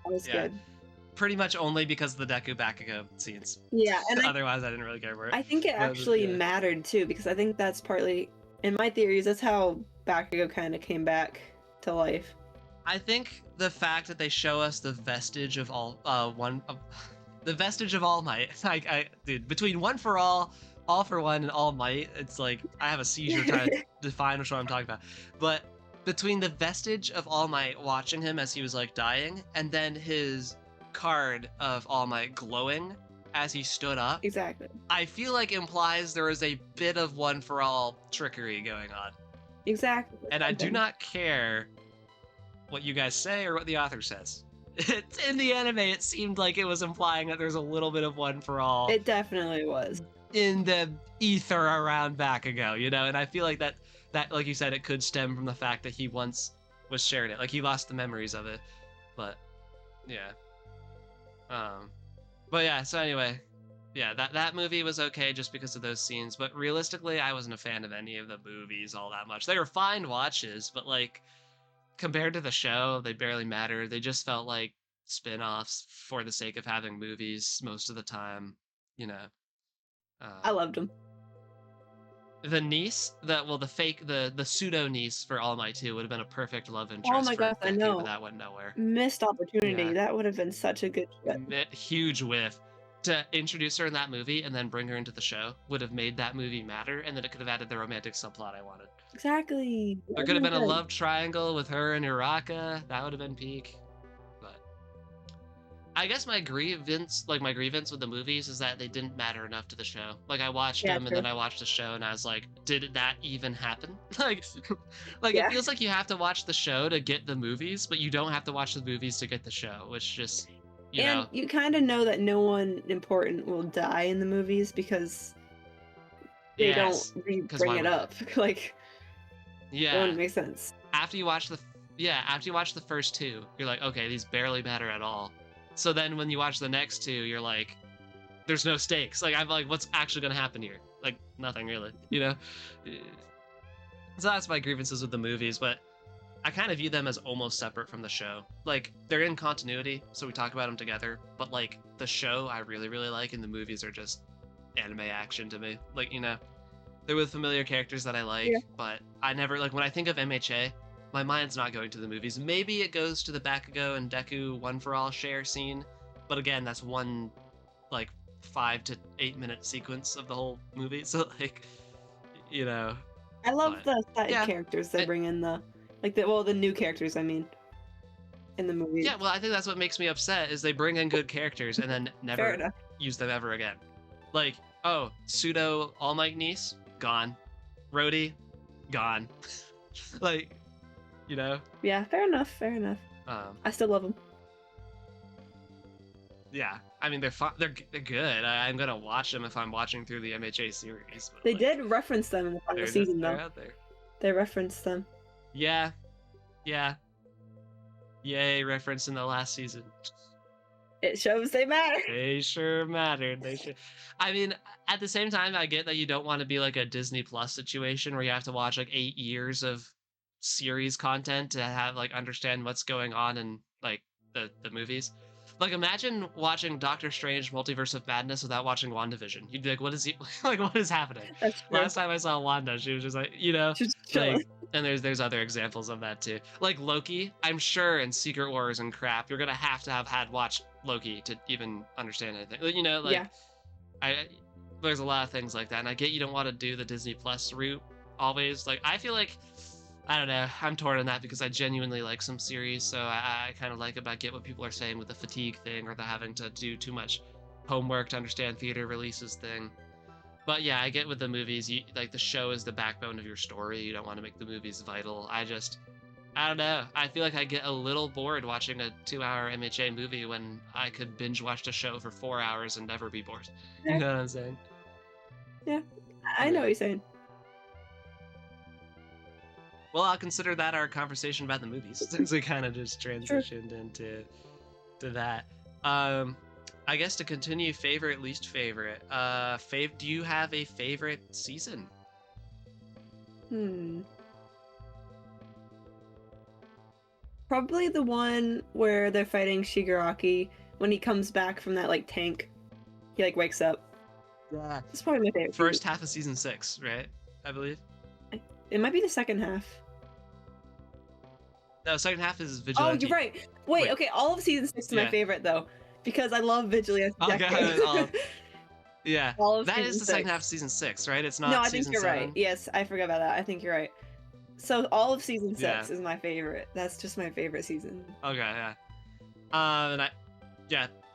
That was good. Pretty much only because of the Deku Bakugo scenes. Yeah, and otherwise I didn't really care for it. I think it actually mattered too, because I think that's partly, in my theories, that's how Bakugo kind of came back to life. I think the fact that they show us the vestige of All Might, dude, between One for All for One, and All Might, it's like I have a seizure trying to define which one I'm talking about. But between the vestige of All Might, watching him as he was like dying, and then his card of All Might glowing as he stood up, exactly, I feel like implies there was a bit of One for All trickery going on. Exactly. And I do not care what you guys say or what the author says. In the anime, it seemed like it was implying that there's a little bit of One for All. It definitely was. In the ether around Bakugo, and I feel like that, like you said, it could stem from the fact that he once was sharing it. Like, he lost the memories of it. But, yeah. But yeah, so anyway. Yeah, that movie was okay just because of those scenes. But realistically, I wasn't a fan of any of the movies all that much. They were fine watches, but like, compared to the show, they barely mattered. They just felt like spin-offs for the sake of having movies most of the time, I loved them. The niece, the pseudo niece for All Might 2 would have been a perfect love interest. Oh my gosh, I know. But that went nowhere. Missed opportunity. Yeah. That would have been such a good shit. Huge whiff. To introduce her in that movie and then bring her into the show would have made that movie matter, and then it could have added the romantic subplot I wanted. Exactly. There could have been a love triangle with her and Uraka. That would have been peak. But I guess my grievance with the movies is that they didn't matter enough to the show. Like, I watched them, and then I watched the show, and I was like, did that even happen? It feels like you have to watch the show to get the movies, but you don't have to watch the movies to get the show, which just... You kind of know that no one important will die in the movies because they don't bring it up. Like, it wouldn't make sense. After you watch the first 2, you're like, okay, these barely matter at all. So then when you watch the next 2, you're like, there's no stakes. Like, I'm like, what's actually gonna happen here? Like, nothing really, So that's my grievances with the movies, but I kind of view them as almost separate from the show. Like, they're in continuity, so we talk about them together, but like, the show I really, really like, and the movies are just anime action to me. Like, you know, they're with familiar characters that I like, Yeah. but I never like when I think of MHA, my mind's not going to the movies. Maybe it goes to the Bakugo and Deku One for All share scene, but again, that's one like 5 to 8 minute sequence of the whole movie. So like, you know, I love but the side yeah, characters they I, bring in the new characters, I mean, in the movie. yeah. Well, I think that's what makes me upset is they bring in good characters and then Fair never enough. use them ever again. Like, oh, pseudo All Might niece gone, Rhodey gone. Like, you know, Yeah, fair enough. Fair enough. um, I still love them. yeah. I mean, they're fun. They're good. I'm gonna watch them if I'm watching through the MHA series. But, They like, did reference them in the final season, they're though. out there. They referenced them. Yeah, yeah. Yay, reference in the last season. It shows they matter. They sure mattered. They sure. I mean, at the same time, I get that you don't want to be like a Disney Plus situation where you have to watch like 8 years of series content to have like understand what's going on in like the movies. Like, imagine watching Doctor Strange Multiverse of Madness without watching WandaVision. You'd be like, what is he like, what is happening? That's true. Last time I saw Wanda, she was just like, you know, She's chilling. like, and there's other examples of that too. Like Loki, I'm sure in Secret Wars and crap, you're gonna have to have had watched Loki to even understand anything. You know, like, Yeah. there's a lot of things like that, and I get you don't want to do the Disney Plus route always. Like, I feel like, I don't know, I'm torn on that because I genuinely like some series, so I kind of like it, but I get what people are saying with the fatigue thing or the having to do too much homework to understand theater releases thing. But yeah, I get with the movies, you like the show is the backbone of your story. You don't want to make the movies vital. I don't know. I feel like I get a little bored watching a 2-hour MHA movie when I could binge watch a show for 4 hours and never be bored. You know what I'm saying? Yeah. I know what you're saying. Well, I'll consider that our conversation about the movies since we kind of just transitioned into that. I guess to continue, favorite, least favorite. Do you have a favorite season? Probably the one where they're fighting Shigaraki when he comes back from that like tank. He like wakes up. Yeah. It's probably my favorite. First half of season 6, right? I believe. It might be the second half. No, second half is Oh, Vigilante. you're right. Wait, okay, all of season 6 is my Yeah. favorite though, because I love Vigilante. Okay, yeah. All of That is season the second 6. half of season 6, right? It's not No, I think season you're 7. right. Yes, I forgot about that. I think you're right. So all of season 6 Yeah. is my favorite. That's just my favorite season. Okay, yeah. And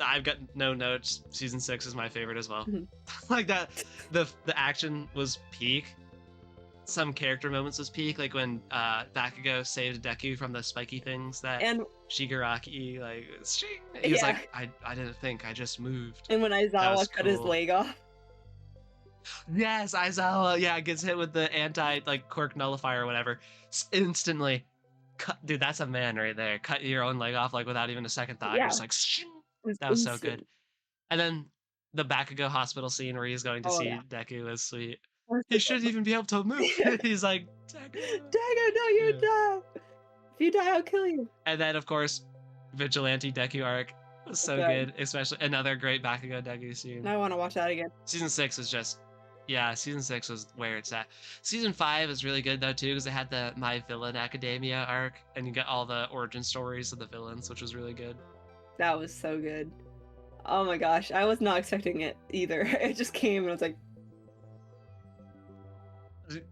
I've got no notes. Season 6 is my favorite as well. Mhm. Like that, the action was peak. Some character moments was peak, like when Bakugo saved Deku from the spiky things that And Shigaraki he's Yeah. like, I didn't think, I just moved. and when Aizawa was cut his cool. leg off. Yes, Aizawa, yeah, gets hit with the anti like quirk nullifier or whatever. Instantly, dude, that's a man right there. Cut your own leg off like without even a second thought. You're Yeah. just like, It that was so instant. good. And then the Bakugo hospital scene where he's going to Oh, see yeah. Deku was sweet. That's He so shouldn't even be able to move. He's like, Deku. Dagger, no, you Yeah. die. If you die, I'll kill you. And then, of course, Vigilante Deku arc was so Okay. good. Especially another great Bakugo Deku scene. Now I want to watch that again. Season 6 is just, yeah, season 6 was where it's at. Season 5 is really good though too, because it had the My Villain Academia arc, and you got all the origin stories of the villains, which was really good. That was so good. Oh my gosh, I was not expecting it either. It just came and I was like,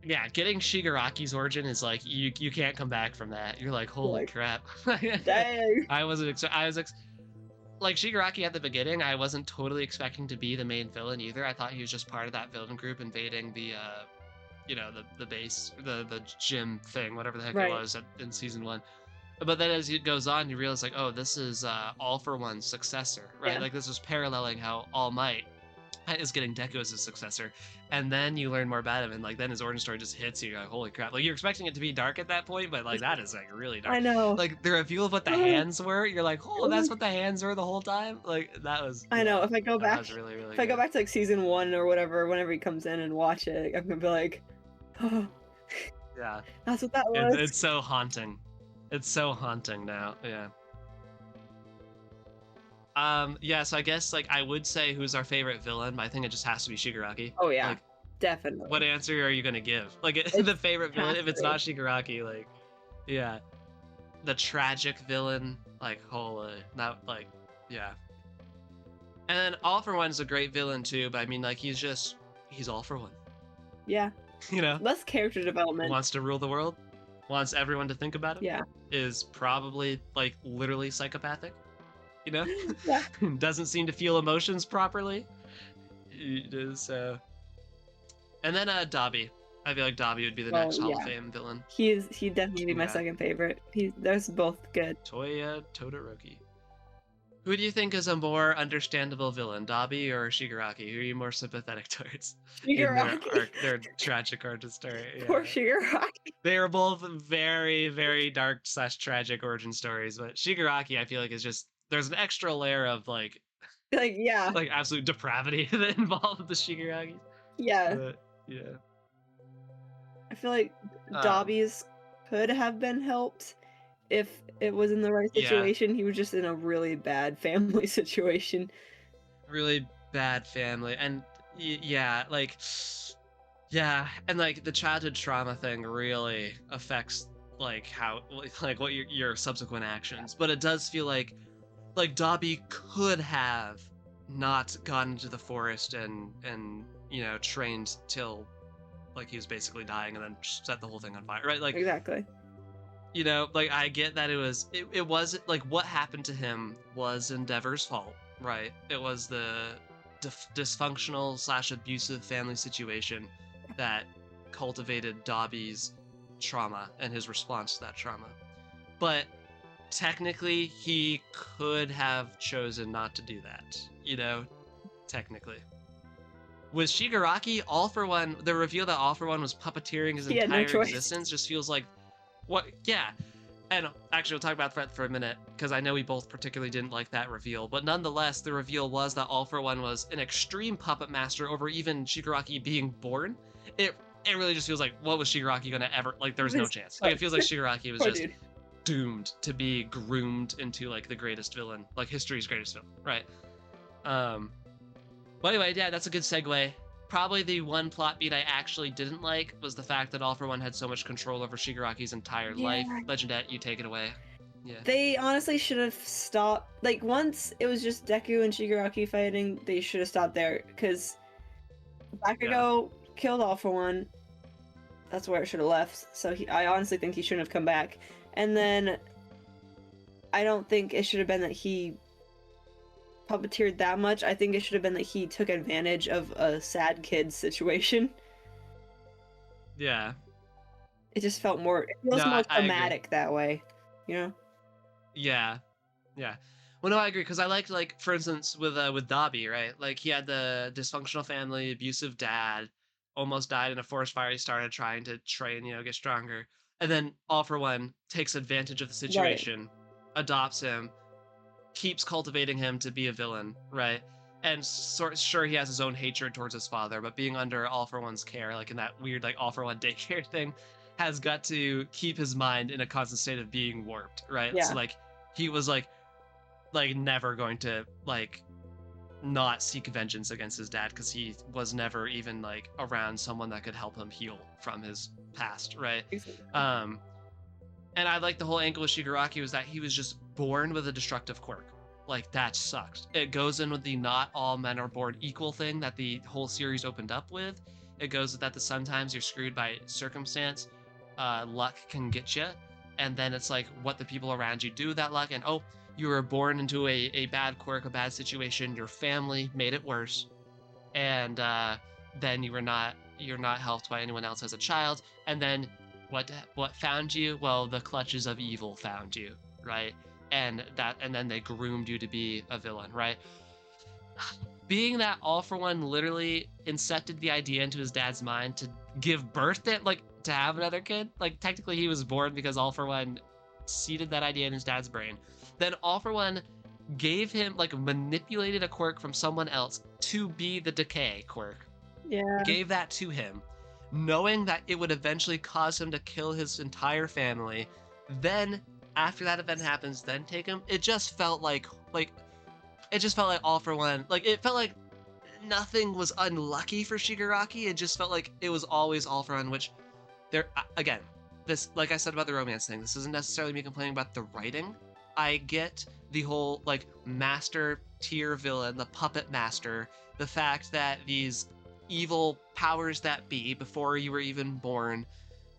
Yeah, getting Shigaraki's origin is like you can't come back from that. You're like, holy Like, crap. dang. I wasn't like Shigaraki at the beginning. I wasn't totally expecting to be the main villain either. I thought he was just part of that villain group invading the the base, the gym thing, whatever the heck Right. it was in season 1. But then as it goes on, you realize like, oh, this is All for One's successor, right? Yeah. Like this was paralleling how All Might is getting Deku as his successor, and then you learn more about him, and like then his origin story just hits you. You're like, holy crap! Like you're expecting it to be dark at that point, but like that is like really dark. I know. Like the reveal of what the hands were, you're like, oh, that's what the hands were the whole time. Like that was. I know. If I go That back, was really really. if I go good. back to like season 1 or whatever, whenever he comes in and watch it, I'm gonna be like, oh, Yeah, that's what that was. it's so haunting. It's so haunting now. Yeah. Yeah, so I guess like I would say who's our favorite villain, but I think it just has to be Shigaraki. Oh yeah, Like, what definitely. answer are you gonna give? Like It the favorite villain, has if to it's be. not Shigaraki, like, yeah, the tragic villain, like holy, not like, yeah. And then All for One is a great villain too, but I mean like he's all for one. Yeah, You know, less character development. wants to rule the world, wants everyone to think about him, Yeah, is probably like literally psychopathic. You know, yeah. doesn't seem to feel emotions properly. It is, and then Dobby. I feel like Dobby would be the Well, next Hall of yeah. Fame villain. He'd definitely be my Yeah, second favorite. They're both good. Toya Todoroki. Who do you think is a more understandable villain, Dobby or Shigaraki? Who are you more sympathetic towards in their Shigaraki. their tragic origin story? Poor Yeah, Shigaraki. they are both very, very dark slash tragic origin stories, but Shigaraki, I feel like, is just there's an extra layer of Like, yeah, like absolute depravity that involved with the Shigaraki. yeah. But yeah, I feel like um, Dobby's could have been helped if it was in the right yeah, situation. He was just in a really bad family situation. really bad family, and yeah, like yeah, and like the childhood trauma thing really affects like how like what your subsequent actions. But it does feel like Dobby could have not gone into the forest and trained till like he was basically dying and then set the whole thing on fire, right? Like, Exactly. like I get that it was like what happened to him was Endeavor's fault, right? It was the dysfunctional slash abusive family situation that cultivated Dobby's trauma and his response to that trauma. But technically, he could have chosen not to do that, technically. With Shigaraki, All for One, the reveal that All for One was puppeteering his He had no entire choice. existence just feels like, what? Yeah. And actually, we'll talk about that for a minute, because I know we both particularly didn't like that reveal. But nonetheless, the reveal was that All for One was an extreme puppet master over even Shigaraki being born. It really just feels like, what was Shigaraki gonna ever, like, He there's no was chance. Like, it feels fucked. like Shigaraki was Poor just dude. doomed to be groomed into, like, the greatest villain, like, history's greatest villain, right? Um, but anyway, yeah, that's a good segue. Probably the one plot beat I actually didn't like was the fact that All for One had so much control over Shigaraki's entire life. Yeah. Legendet, you take it away. Yeah. They honestly should have stopped. Like, once it was just Deku and Shigaraki fighting, they should have stopped there. Because Yeah. Bakugo killed All for One. That's where it should have left. So I honestly think he shouldn't have come back. And then I don't think it should have been that he puppeteered that much. I think it should have been that he took advantage of a sad kid situation. Yeah. It just felt more. It No, feels more I agree. dramatic that way. You know? Yeah. Yeah. Well, no, I agree because I liked, like, for instance, with Dobby, right? Like, he had the dysfunctional family, abusive dad, almost died in a forest fire. He started trying to train, get stronger, and then All for One takes advantage of the Right. situation, adopts him, keeps cultivating him to be a villain, right? And sure, he has his own hatred towards his father, but being under All for One's care, like in that weird, like, All for One daycare thing, has got to keep his mind in a constant state of being warped, right? So Yeah. like he was like never going to like not seek vengeance against his dad because he was never even like around someone that could help him heal from his past, right? Exactly. Um, and I like the whole angle with Shigaraki was that he was just born with a destructive quirk. Like, that sucks. It goes in with the not all men are born equal thing that the whole series opened up with. It goes with that the sometimes you're screwed by circumstance. Luck can get you. And then it's like what the people around you do with that luck. And oh, you were born into a bad quirk, a bad situation. Your family made it worse. And then you're not helped by anyone else as a child. And then what found you? Well, the clutches of evil found you, right? And then they groomed you to be a villain, right? Being that All for One literally incepted the idea into his dad's mind to give birth to, like, to have another kid. Like, technically he was born because All for One seeded that idea in his dad's brain. Then All for One gave him, like, manipulated a quirk from someone else to be the decay quirk, Yeah. gave that to him, knowing that it would eventually cause him to kill his entire family. Then, after that event happens, then take him. It just felt like it just felt like All for One. Like it felt like nothing was unlucky for Shigaraki. It just felt like it was always All for One, which there again, this like I said about the romance thing, this isn't necessarily me complaining about the writing. I get the whole like master tier villain, the puppet master, the fact that these evil powers that be before you were even born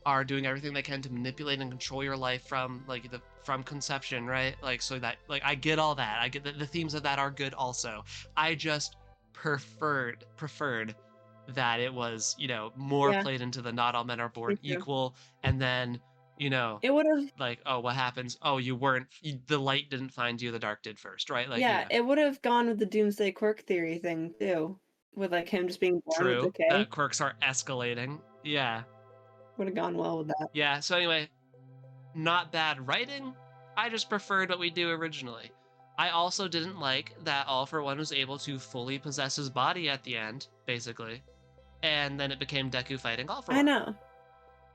are doing everything they can to manipulate and control your life from like the from conception, right? Like so that like I get all that. I get that the themes of that are good also. I just preferred that it was, more Yeah, played into the not all men are me born too. equal, and then, you know, It would have, like, oh, what happens? Oh, the light didn't find you, the dark did first, right? Like, yeah, yeah, it would have gone with the Doomsday Quirk theory thing too, with like him just being born with true. decay. Quirks are escalating. Yeah. Would have gone well with that. Yeah. So anyway, not bad writing. I just preferred what we do originally. I also didn't like that All for One was able to fully possess his body at the end, basically. And then it became Deku fighting All for I One. know.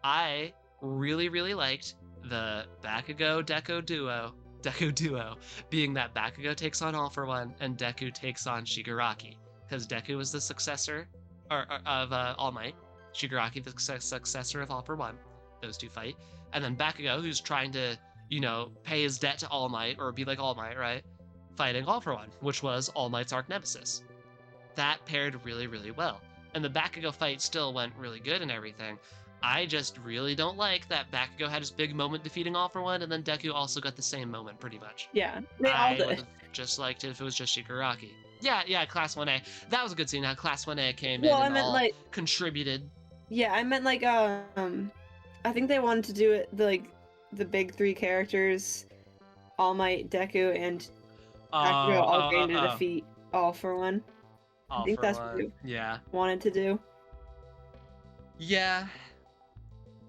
I really, really liked the Bakugo Deku duo, being that Bakugo takes on All for One and Deku takes on Shigaraki, because Deku was the successor of All Might, Shigaraki the successor of All for One. Those two fight, and then Bakugo, who's trying to, pay his debt to All Might or be like All Might, right? Fighting All for One, which was All Might's arch nemesis. That paired really, really well. And the Bakugo fight still went really good and everything. I just really don't like that Bakugo had his big moment defeating All for One, and then Deku also got the same moment, pretty much. Yeah, they all I would did. have just liked it if it was just Shigaraki. Yeah, Class 1A. That was a good scene. How Class 1A came in Well, I and meant all like, contributed. yeah, I meant like, I think they wanted to do it the big three characters, All Might, Deku, and Bakugo all getting to Oh. defeat All for One. I All think for that's what One. they Yeah. wanted to do. Yeah.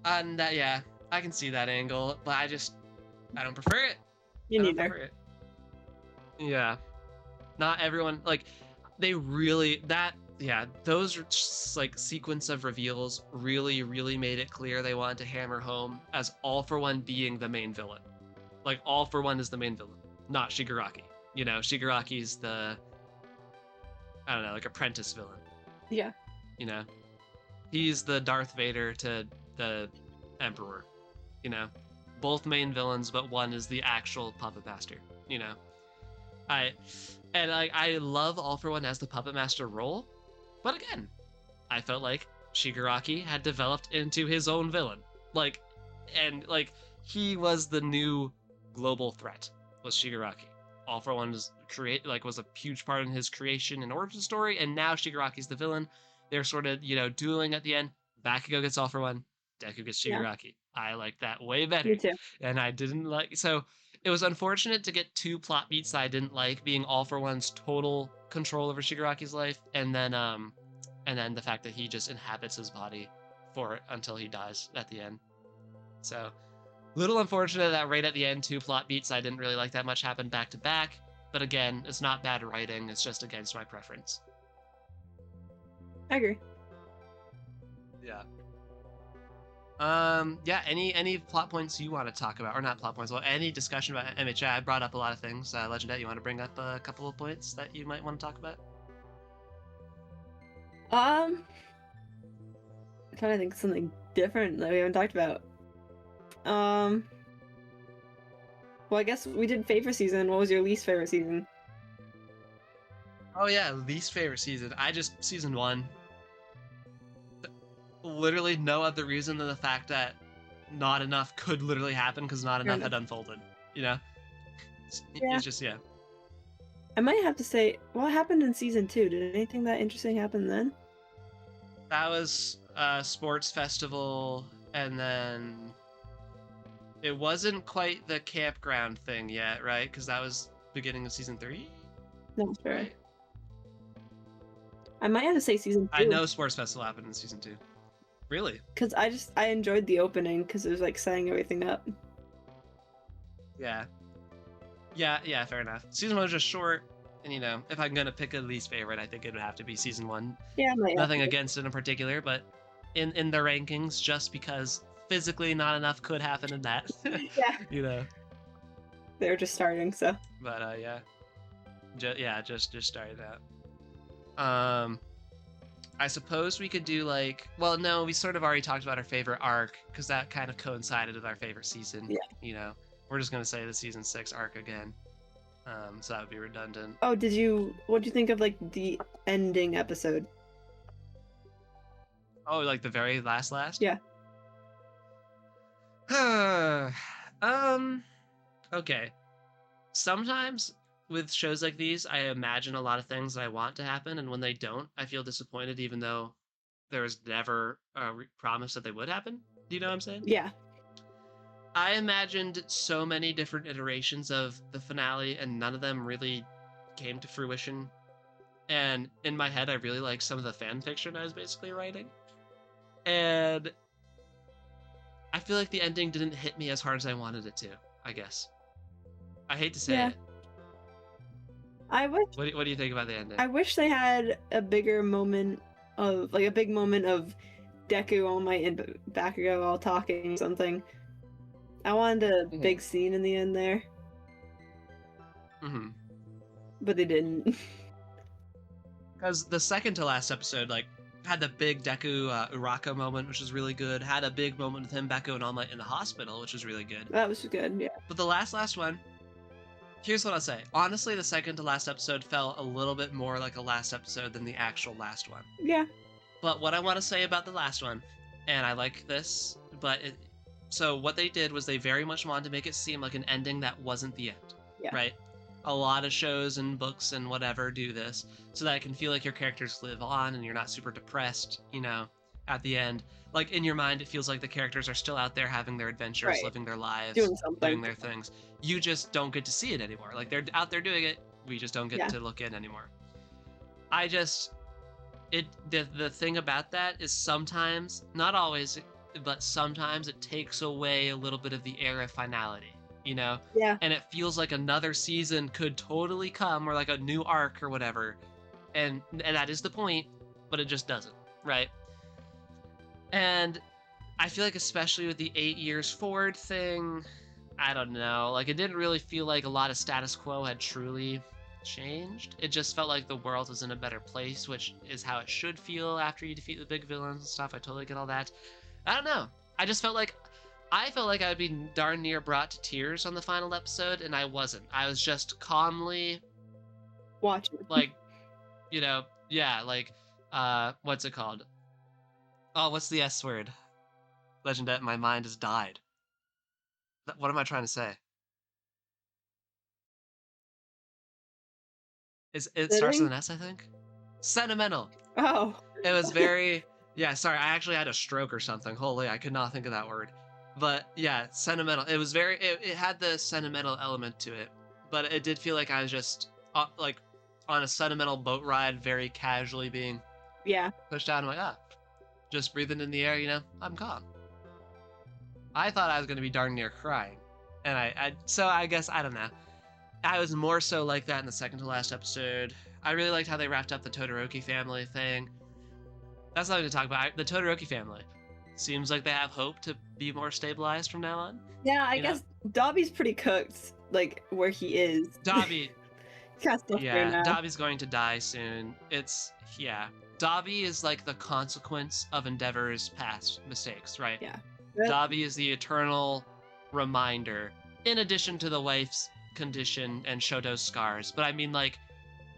And yeah, I can see that angle, but I don't prefer it. Me I don't neither. prefer it. Yeah. Not everyone like they really that yeah, those like sequence of reveals really made it clear they wanted to hammer home as All for One being the main villain. Like All for One is the main villain, not Shigaraki. Shigaraki's the I don't know, like apprentice villain. Yeah. You know, he's the Darth Vader to the Emperor. You know, both main villains, but one is the actual puppet master. You know, I I love All for One as the puppet master role, but again, I felt like Shigaraki had developed into his own villain. Like, and like he was the new global threat was Shigaraki. All for One was a huge part in his creation and origin story, and now Shigaraki's the villain. They're sort of dueling at the end. Bakugo gets All for One, Deku gets Yeah. Shigaraki. I like that way better, Me too. and I didn't like so. It was unfortunate to get two plot beats that I didn't like, being All for One's total control over Shigaraki's life, and then the fact that he just inhabits his body for until he dies at the end. So, little unfortunate that right at the end, two plot beats I didn't really like that much happened back to back. But again, it's not bad writing. It's just against my preference. I agree. Yeah. Yeah. Any plot points you want to talk about, or not plot points? Well, any discussion about MHI? I brought up a lot of things. Legendet, you want to bring up a couple of points that you might want to talk about? I'm trying to think of something different that we haven't talked about. Well, I guess we did favorite season. What was your least favorite season? Oh yeah, least favorite season. Season 1. Literally no other reason than the fact that not enough could literally happen because not enough had unfolded. You know, Yeah. it's just yeah. I might have to say, what happened in season 2? Did anything that interesting happen then? That was a sports festival, and then it wasn't quite the campground thing yet, right? Because that was beginning of season 3. Not sure. Right? I might have to say season 2. I know sports festival happened in season 2. Really? Because I enjoyed the opening because it was like setting everything up. Yeah. Yeah, fair enough. Season 1 was just short, and if I'm gonna pick a least favorite, I think it would have to be season 1. Yeah, I might have Nothing to. against it in particular, but in the rankings, just because physically not enough could happen in that. Yeah. You know. They were just starting, so. But yeah. just started out. I suppose we could do like, well, no, we sort of already talked about our favorite arc because that kind of coincided with our favorite season. Yeah. You know, we're just gonna say the season 6 arc again. So that would be redundant. Oh, what'd you think of like the ending episode? Oh, like the very last? Yeah. Okay. Sometimes with shows like these, I imagine a lot of things that I want to happen, and when they don't, I feel disappointed, even though there was never a promise that they would happen. Do you know what I'm saying? Yeah. I imagined so many different iterations of the finale, and none of them really came to fruition. And in my head, I really like some of the fan fiction I was basically writing. And I feel like the ending didn't hit me as hard as I wanted it to, I guess. I hate to say Yeah. it. I wish What do you think about the ending? I wish they had a bigger moment of like a big moment of Deku, All Might, and Bakugo all talking something. I wanted a big scene in the end there. Mm-hmm. But they didn't. Because the second to last episode, like, had the big Deku Uraka moment, which was really good. Had a big moment with him, Baku, and All Might in the hospital, which was really good. That was good, yeah. But the last one, here's what I'll say. Honestly, the second to last episode felt a little bit more like a last episode than the actual last one. Yeah. But what I want to say about the last one, and I like this, so what they did was they very much wanted to make it seem like an ending that wasn't the end, Yeah. right? A lot of shows and books and whatever do this so that it can feel like your characters live on and you're not super depressed, you know, at the end. Like in your mind, it feels like the characters are still out there having their adventures, Right. living their lives, Doing something. doing their things. You just don't get to see it anymore. Like they're out there doing it. We just don't get to look in anymore. The thing about that is sometimes, not always, but sometimes it takes away a little bit of the air of finality. You know? Yeah. And it feels like another season could totally come, or like a new arc or whatever. And that is the point, but it just doesn't, right? And I feel like especially with the 8 years forward thing, I don't know. Like it didn't really feel like a lot of status quo had truly changed. It just felt like the world was in a better place, which is how it should feel after you defeat the big villains and stuff. I totally get all that. I don't know. I felt like I'd be darn near brought to tears on the final episode, and I wasn't. I was just calmly watching. Like, you know, yeah, like, what's it called? Oh, what's the S word? Legendet, my mind has died. What am I trying to say? It starts with an S, I think? Sentimental. Oh. It was very, yeah, sorry, I actually had a stroke or something. Holy, I could not think of that word. But yeah, sentimental. It was very, it had the sentimental element to it, but it did feel like I was just like on a sentimental boat ride, very casually being pushed out. I'm like, just breathing in the air, you know, I'm calm. I thought I was going to be darn near crying. And so I guess, I don't know. I was more so like that in the second to last episode. I really liked how they wrapped up the Todoroki family thing. That's nothing to talk about. The Todoroki family. Seems like they have hope to be more stabilized from now on. Yeah, I guess Dobby's pretty cooked, like where he is. Dobby. Dobby's going to die soon. Dobby is like the consequence of Endeavor's past mistakes, right? Yeah. Dobby is the eternal reminder, in addition to the wife's condition and Shoto's scars. But I mean, like,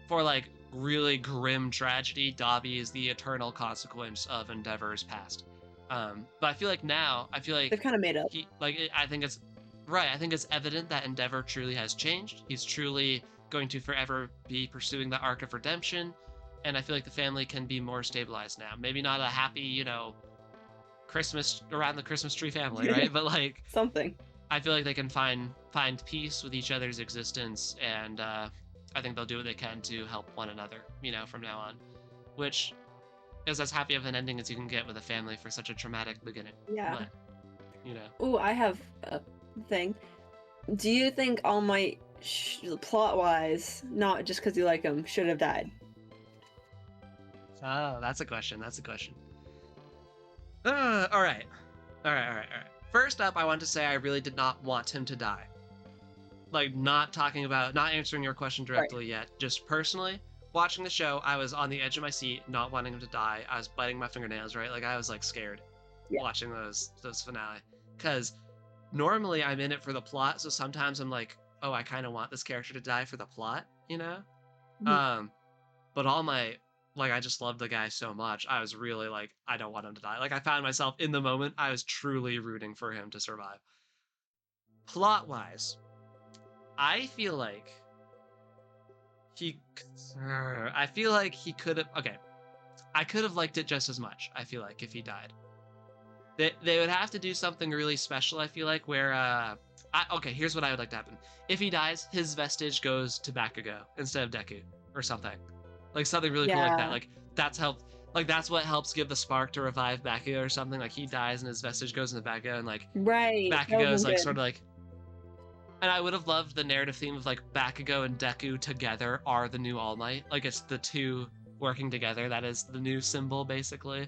for like really grim tragedy, Dobby is the eternal consequence of Endeavor's past. But I feel like they've kind of made up. I think it's evident that Endeavor truly has changed. He's truly going to forever be pursuing the arc of redemption, and I feel like the family can be more stabilized now. Maybe not a happy, you know, Christmas around the Christmas tree family, right? But like something. I feel like they can find peace with each other's existence, and I think they'll do what they can to help one another, you know, from now on, which is as happy of an ending as you can get with a family for such a traumatic beginning. Yeah. But, you know. Ooh, I have a thing. Do you think All Might, plot-wise, not just because you like him, should have died? Oh, that's a question. All right. First up, I want to say I really did not want him to die. like not answering your question directly yet, just personally watching the show, I was on the edge of my seat, not wanting him to die. I was biting my fingernails, right? Like I was like scared watching those finale, because normally I'm in it for the plot, so sometimes I'm like, oh, I kind of want this character to die for the plot, you know? But All Might, like, I just love the guy so much. I was really like, I don't want him to die. Like, I found myself in the moment, I was truly rooting for him to survive. Plot wise, I feel like he could have. Okay, I could have liked it just as much. I feel like if he died, they would have to do something really special. I feel like where okay, here's what I would like to happen. If he dies, his vestige goes to Bakugo instead of Deku or something. Like something really cool like that. Like that's what helps give the spark to revive Bakugo or something. Like he dies and his vestige goes into Bakugo, and like Bakugo is like sort of like. And I would have loved the narrative theme of like Bakugo and Deku together are the new All Might. Like it's the two working together. That is the new symbol basically.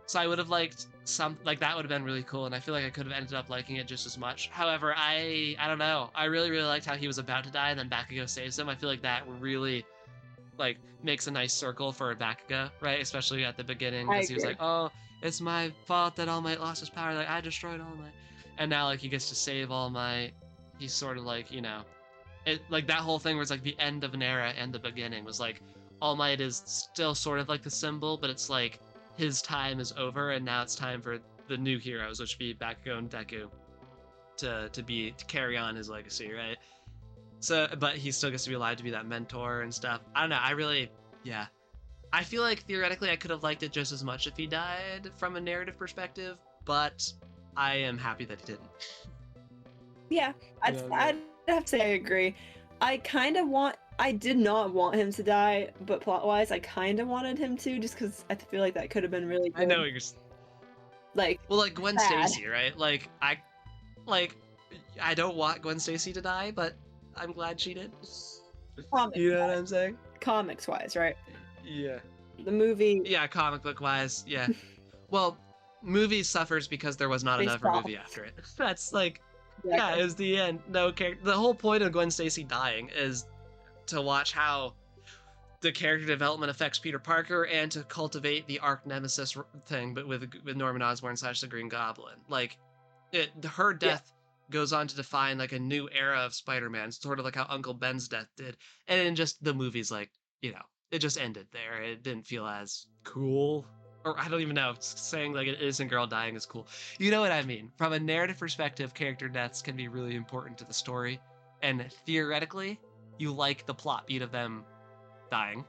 So I would have liked that would have been really cool, and I feel like I could have ended up liking it just as much. However, I don't know. I really liked how he was about to die, and then Bakugo saves him. I feel like that really like makes a nice circle for Bakugo, right? Especially at the beginning, because he was like, "Oh, it's my fault that All Might lost his power. Like I destroyed All Might," and now like he gets to save All Might. He's sort of like, you know, it like that whole thing was like the end of an era and the beginning was like All Might is still sort of like the symbol, but it's like his time is over, and now it's time for the new heroes, which would be Bakugo and Deku, to carry on his legacy, right? So, but he still gets to be alive to be that mentor and stuff. I don't know. I feel like theoretically I could have liked it just as much if he died from a narrative perspective, but I am happy that he didn't. Yeah, I'd have to say I agree. I did not want him to die, but plot-wise, I kind of wanted him to, just because I feel like that could have been really good. I know what you're like. Well, like Gwen Stacy, right? Like I don't want Gwen Stacy to die, but I'm glad she did. You know what I'm saying? Comics-wise, right? Yeah. The movie. Yeah, comic book-wise, yeah. Well, movie suffers because there was not another movie after it. That's like, yeah, it was the end. No character. The whole point of Gwen Stacy dying is to watch how the character development affects Peter Parker and to cultivate the arch nemesis thing, but with Norman Osborn / the Green Goblin. Like, her death goes on to define like a new era of Spider-Man, sort of like how Uncle Ben's death did. And then just the movie's like, you know, it just ended there. It didn't feel as cool. Or I don't even know, saying like an innocent girl dying is cool. You know what I mean? From a narrative perspective, character deaths can be really important to the story. And theoretically, you like the plot beat of them dying,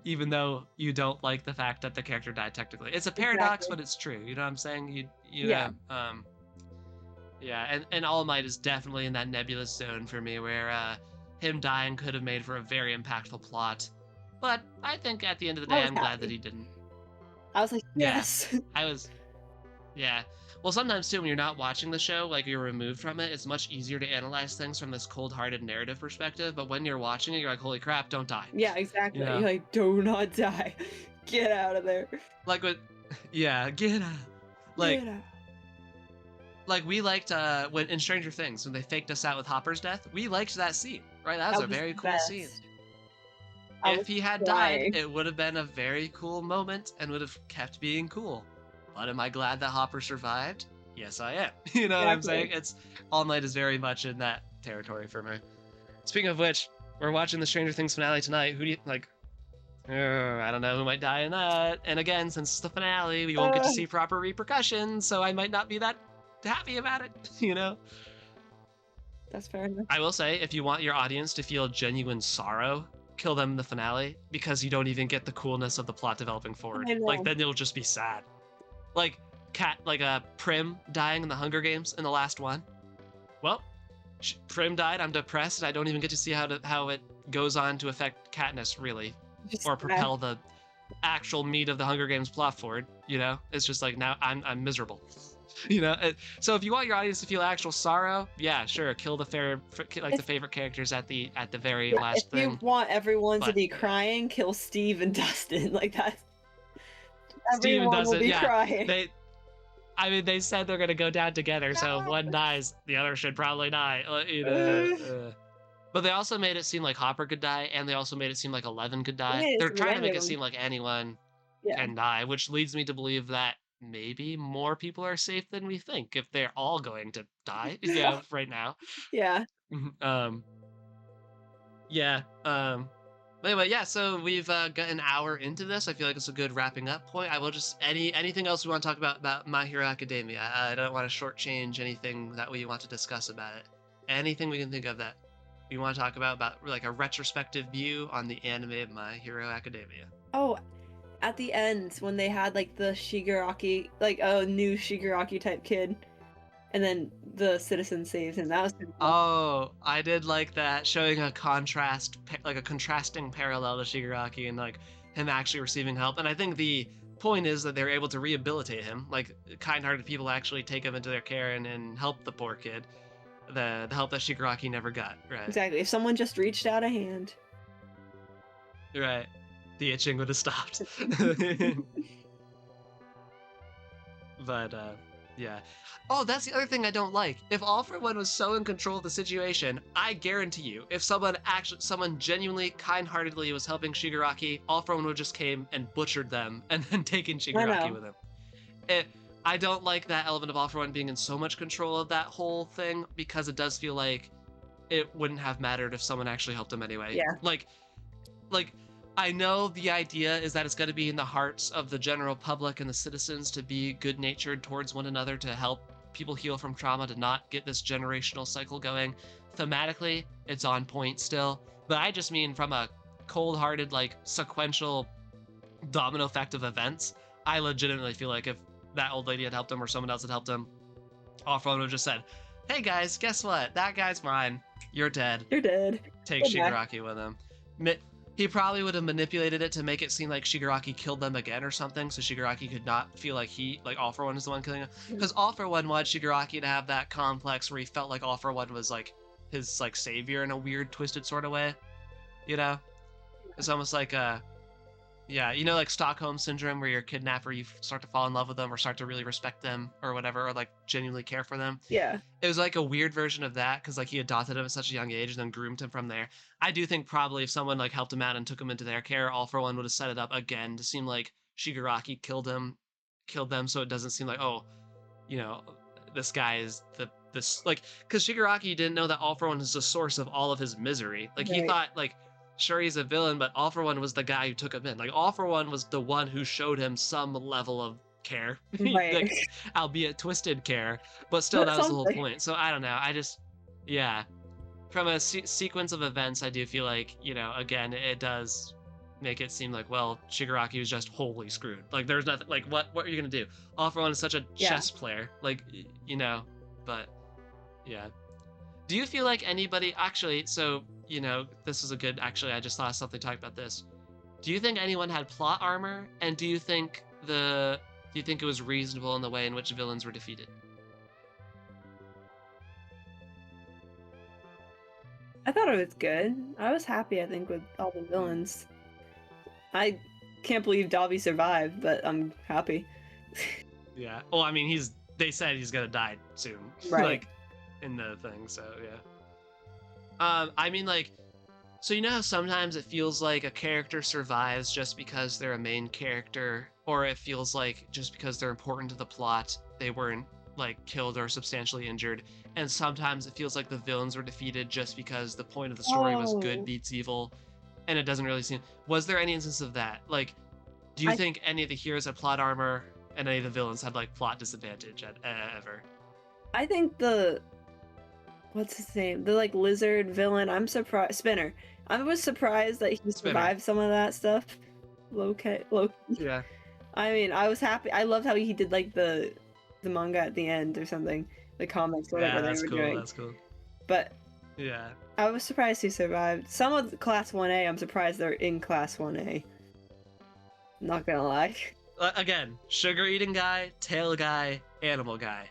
even though you don't like the fact that the character died technically. It's a paradox, but it's true. You know what I'm saying? And All Might is definitely in that nebulous zone for me where him dying could have made for a very impactful plot. But I think at the end of the day, I'm glad that he didn't. I was like, yes. Yeah. Well, sometimes too, when you're not watching the show, like you're removed from it, it's much easier to analyze things from this cold-hearted narrative perspective. But when you're watching it, you're like, holy crap, don't die. Yeah, exactly. You know? You're like, do not die. Get out of there. Like what? Yeah, get out. Like, get out. Like we liked when in Stranger Things when they faked us out with Hopper's death, we liked that scene, right? That was a very cool scene. If he had died, it would have been a very cool moment and would have kept being cool. But am I glad that Hopper survived? Yes, I am. You know what I'm saying? It's All Might is very much in that territory for me. Speaking of which, we're watching the Stranger Things finale tonight. Who do you like? I don't know who might die in that. And again, since it's the finale, we won't get to see proper repercussions, so I might not be that happy about it. You know. That's fair enough. I will say, if you want your audience to feel genuine sorrow, kill them in the finale, because you don't even get the coolness of the plot developing forward. Like then you'll just be sad. Like Prim dying in the Hunger Games in the last one. Well, Prim died. I'm depressed. And I don't even get to see how it goes on to affect Katniss really, or propel the actual meat of the Hunger Games plot forward. You know, it's just like now I'm miserable. You know, so if you want your audience to feel actual sorrow, yeah, sure, kill the favorite characters at the very last thing. If you want everyone to be crying, kill Steve and Dustin like that. Everyone will be crying. I mean, they said they're gonna go down together, so if one dies, the other should probably die. You know. But they also made it seem like Hopper could die, and they also made it seem like 11 could They die. made it They're seem like trying to any make of it them. seem like anyone Yeah. can die, which leads me to believe that maybe more people are safe than we think if they're all going to die. Yeah, right now. Yeah. Um, yeah. But anyway, yeah. So we've got an hour into this. I feel like it's a good wrapping up point. I will just anything else we want to talk about My Hero Academia. I don't want to shortchange anything that we want to discuss about it. Anything we can think of that we want to talk about like a retrospective view on the anime of My Hero Academia. Oh, at the end when they had like the Shigaraki, like a new Shigaraki type kid, and then the citizen saves him. That was pretty cool. Oh, I did like that, showing a like a contrasting parallel to Shigaraki and like him actually receiving help. And I think the point is that they're able to rehabilitate him. Like kind-hearted people actually take him into their care and help the poor kid. The help that Shigaraki never got, right? Exactly. If someone just reached out a hand. Right. The itching would have stopped. But yeah. Oh, that's the other thing I don't like. If All for One was so in control of the situation, I guarantee you, if someone genuinely, kind-heartedly was helping Shigaraki, All for One would just came and butchered them and then taken Shigaraki with him. I don't like that element of All for One being in so much control of that whole thing, because it does feel like it wouldn't have mattered if someone actually helped him anyway. Yeah. Like I know the idea is that it's going to be in the hearts of the general public and the citizens to be good-natured towards one another, to help people heal from trauma, to not get this generational cycle going. Thematically, it's on point still, but I just mean from a cold-hearted, like, sequential domino effect of events, I legitimately feel like if that old lady had helped him or someone else had helped him, Offroad would have just said, "Hey guys, guess what? That guy's mine. You're dead. You're dead. Take Shigaraki with him." He probably would have manipulated it to make it seem like Shigaraki killed them again or something, so Shigaraki could not feel like All for One is the one killing him. Because All for One wanted Shigaraki to have that complex where he felt like All for One was like his like savior in a weird, twisted sort of way. You know? It's almost like yeah, you know, like Stockholm syndrome, where you're a kidnapper, you start to fall in love with them or start to really respect them or whatever, or like genuinely care for them. Yeah. It was like a weird version of that, because like he adopted him at such a young age and then groomed him from there. I do think probably if someone like helped him out and took him into their care, All for One would have set it up again to seem like Shigaraki killed them, so it doesn't seem like, oh, you know, this guy is this like, because Shigaraki didn't know that All for One is the source of all of his misery. Like he thought like, sure, he's a villain, but All for One was the guy who took him in. Like All for One was the one who showed him some level of care, like, albeit twisted care, but still that was the whole point. So I don't know. I just, yeah, from a sequence of events, I do feel like, you know, again, it does make it seem like, well, Shigaraki was just wholly screwed. Like there's nothing. Like what are you gonna do? All for One is such a chess player, like, you know. But yeah. Do you feel like anybody actually, so, you know, this is a good, actually, I just thought of something to talk about this. Do you think anyone had plot armor? And do you think it was reasonable in the way in which villains were defeated? I thought it was good. I was happy, I think, with all the villains. I can't believe Dobby survived, but I'm happy. Yeah. Well, I mean, they said he's gonna die soon. Right. Like, in the thing, so yeah. I mean, like, so you know how sometimes it feels like a character survives just because they're a main character, or it feels like just because they're important to the plot, they weren't like killed or substantially injured, and sometimes it feels like the villains were defeated just because the point of the story was good beats evil, and it doesn't really seem. Was there any instance of that? Like, do you think any of the heroes had plot armor and any of the villains had like plot disadvantage ever? I think what's his name? The like lizard villain. I'm surprised. Spinner. I was surprised that he survived some of that stuff. Loki. Yeah. I mean, I was happy. I loved how he did like the manga at the end or something, the comics, whatever they were doing. That's cool. But yeah, I was surprised he survived. Some of the Class 1A, I'm surprised they're in Class 1A. Not gonna lie. Again, sugar eating guy, tail guy, animal guy.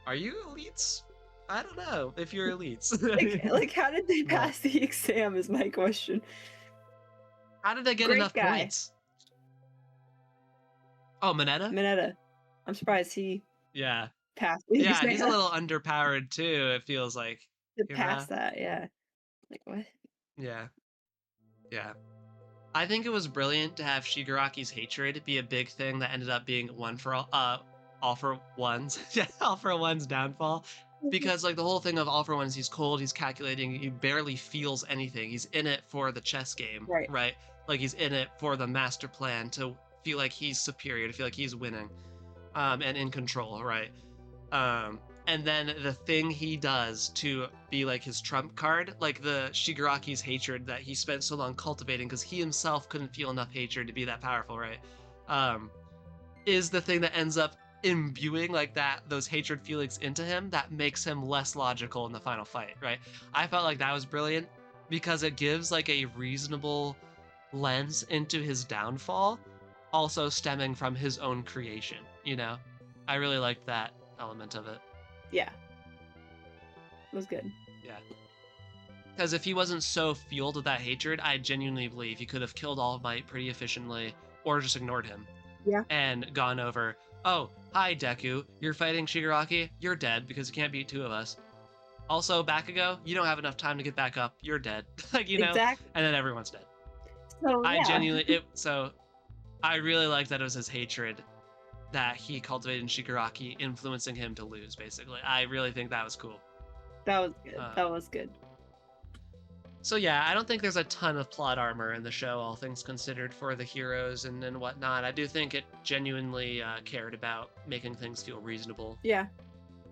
Are you elites? I don't know if you're elites. like, how did they pass the exam is my question. How did they get enough points? Oh, Mineta? Mineta. I'm surprised he Yeah. passed the Yeah, he's a exam. little underpowered too, it feels like, To you pass know? that, yeah. Like, what? Yeah. Yeah. I think it was brilliant to have Shigaraki's hatred be a big thing that ended up being one for all for one's, yeah, all for one's downfall. Mhm. Because like the whole thing of all for one is he's cold, he's calculating, he barely feels anything. He's in it for the chess game, Right. right? Like he's in it for the master plan to feel like he's superior, to feel like he's winning, and in control, right? And then the thing he does to be like his trump card, like the Shigaraki's hatred that he spent so long cultivating because he himself couldn't feel enough hatred to be that powerful, right? Um, is the thing that ends up imbuing like that those hatred feelings into him that makes him less logical in the final fight, right? I felt like that was brilliant because it gives like a reasonable lens into his downfall, also stemming from his own creation, you know? I really liked that element of it. Yeah, it was good. Yeah. Because if he wasn't so fueled with that hatred, I genuinely believe he could have killed All Might pretty efficiently or just ignored him Yeah. and gone over, oh, hi, Deku, you're fighting Shigaraki, you're dead because you can't beat two of us. Also, Bakugo, you don't have enough time to get back up, you're dead. Like, you know? Exactly. And then everyone's dead. So, I yeah. genuinely, so I really liked that it was his hatred that he cultivated in Shigaraki influencing him to lose, basically. I really think that was cool. That was good. Um, That was good. So yeah, I don't think there's a ton of plot armor in the show, all things considered, for the heroes and whatnot. I do think it genuinely cared about making things feel reasonable Yeah.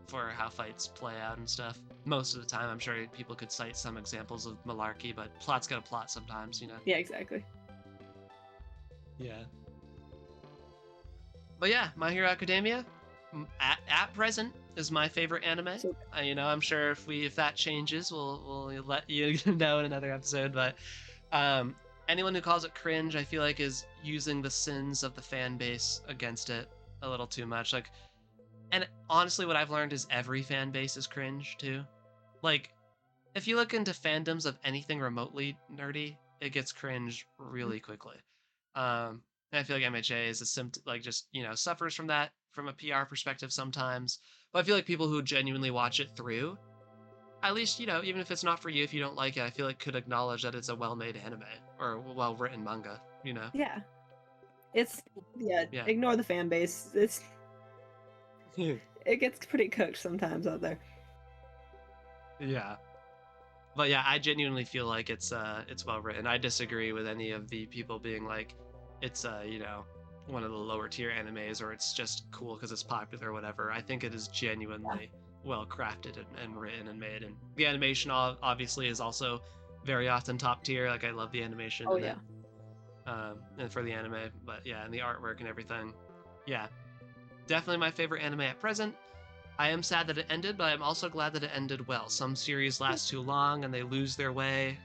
for how fights play out and stuff. Most of the time, I'm sure people could cite some examples of malarkey, but plot's got a plot sometimes, you know? Yeah, exactly. Yeah. But yeah, My Hero Academia, at present, is my favorite anime. So, You know, I'm sure if that changes, we'll let you know in another episode. But um, anyone who calls it cringe, I feel like is using the sins of the fan base against it a little too much. Like, and honestly, what I've learned is every fan base is cringe too. Like, if you look into fandoms of anything remotely nerdy, it gets cringe really quickly. And I feel like MHA is a like just suffers from that from a PR perspective sometimes. But I feel like people who genuinely watch it through, at least even if it's not for you, if you don't like it, I feel like could acknowledge that it's a well-made anime or well-written manga. You know? yeah. It's, yeah, Yeah. ignore the fan base. It gets pretty cooked sometimes out there. Yeah. But yeah, I genuinely feel like it's well written. I disagree with any of the people being like it's one of the lower tier animes or it's just cool because it's popular or whatever. I think it is genuinely well crafted and written and made, and the animation obviously is also very often top tier. Like I love the animation Oh, in yeah. it, and for the anime, but yeah, and the artwork and everything. Yeah, definitely my favorite anime at present. I am sad that it ended, but I'm also glad that it ended well. Some series last too long and they lose their way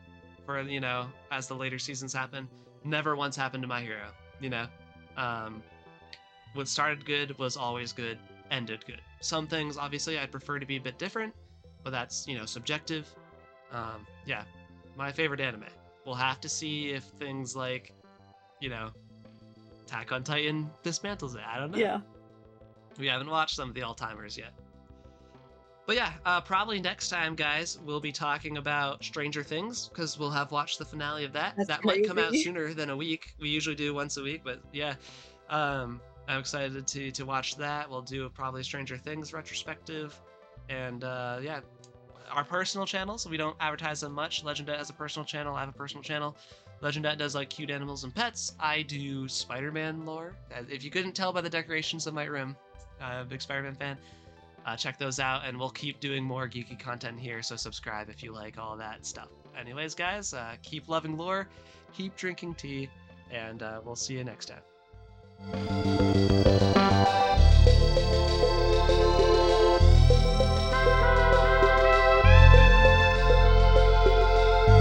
for, as the later seasons happen. Never once happened to My Hero, you know? Um, what started good was always good, ended good. Some things, obviously, I'd prefer to be a bit different, but that's, subjective. Yeah, my favorite anime. We'll have to see if things like, Attack on Titan dismantles it. I don't know. Yeah. We haven't watched some of the all-timers yet. But yeah, probably next time, guys, we'll be talking about Stranger Things because we'll have watched the finale of that. That's That might come out crazy. sooner than a week. We usually do once a week, but yeah, I'm excited to watch that. We'll do probably Stranger Things retrospective, and yeah, our personal channels. We don't advertise them much. Legendet has a personal channel. I have a personal channel. Legendet does like cute animals and pets. I do Spider-Man lore. If you couldn't tell by the decorations of my room, I'm a big Spider-Man fan. Check those out, and we'll keep doing more geeky content here, so subscribe if you like all that stuff. Anyways, guys, keep loving lore, keep drinking tea, and we'll see you next time.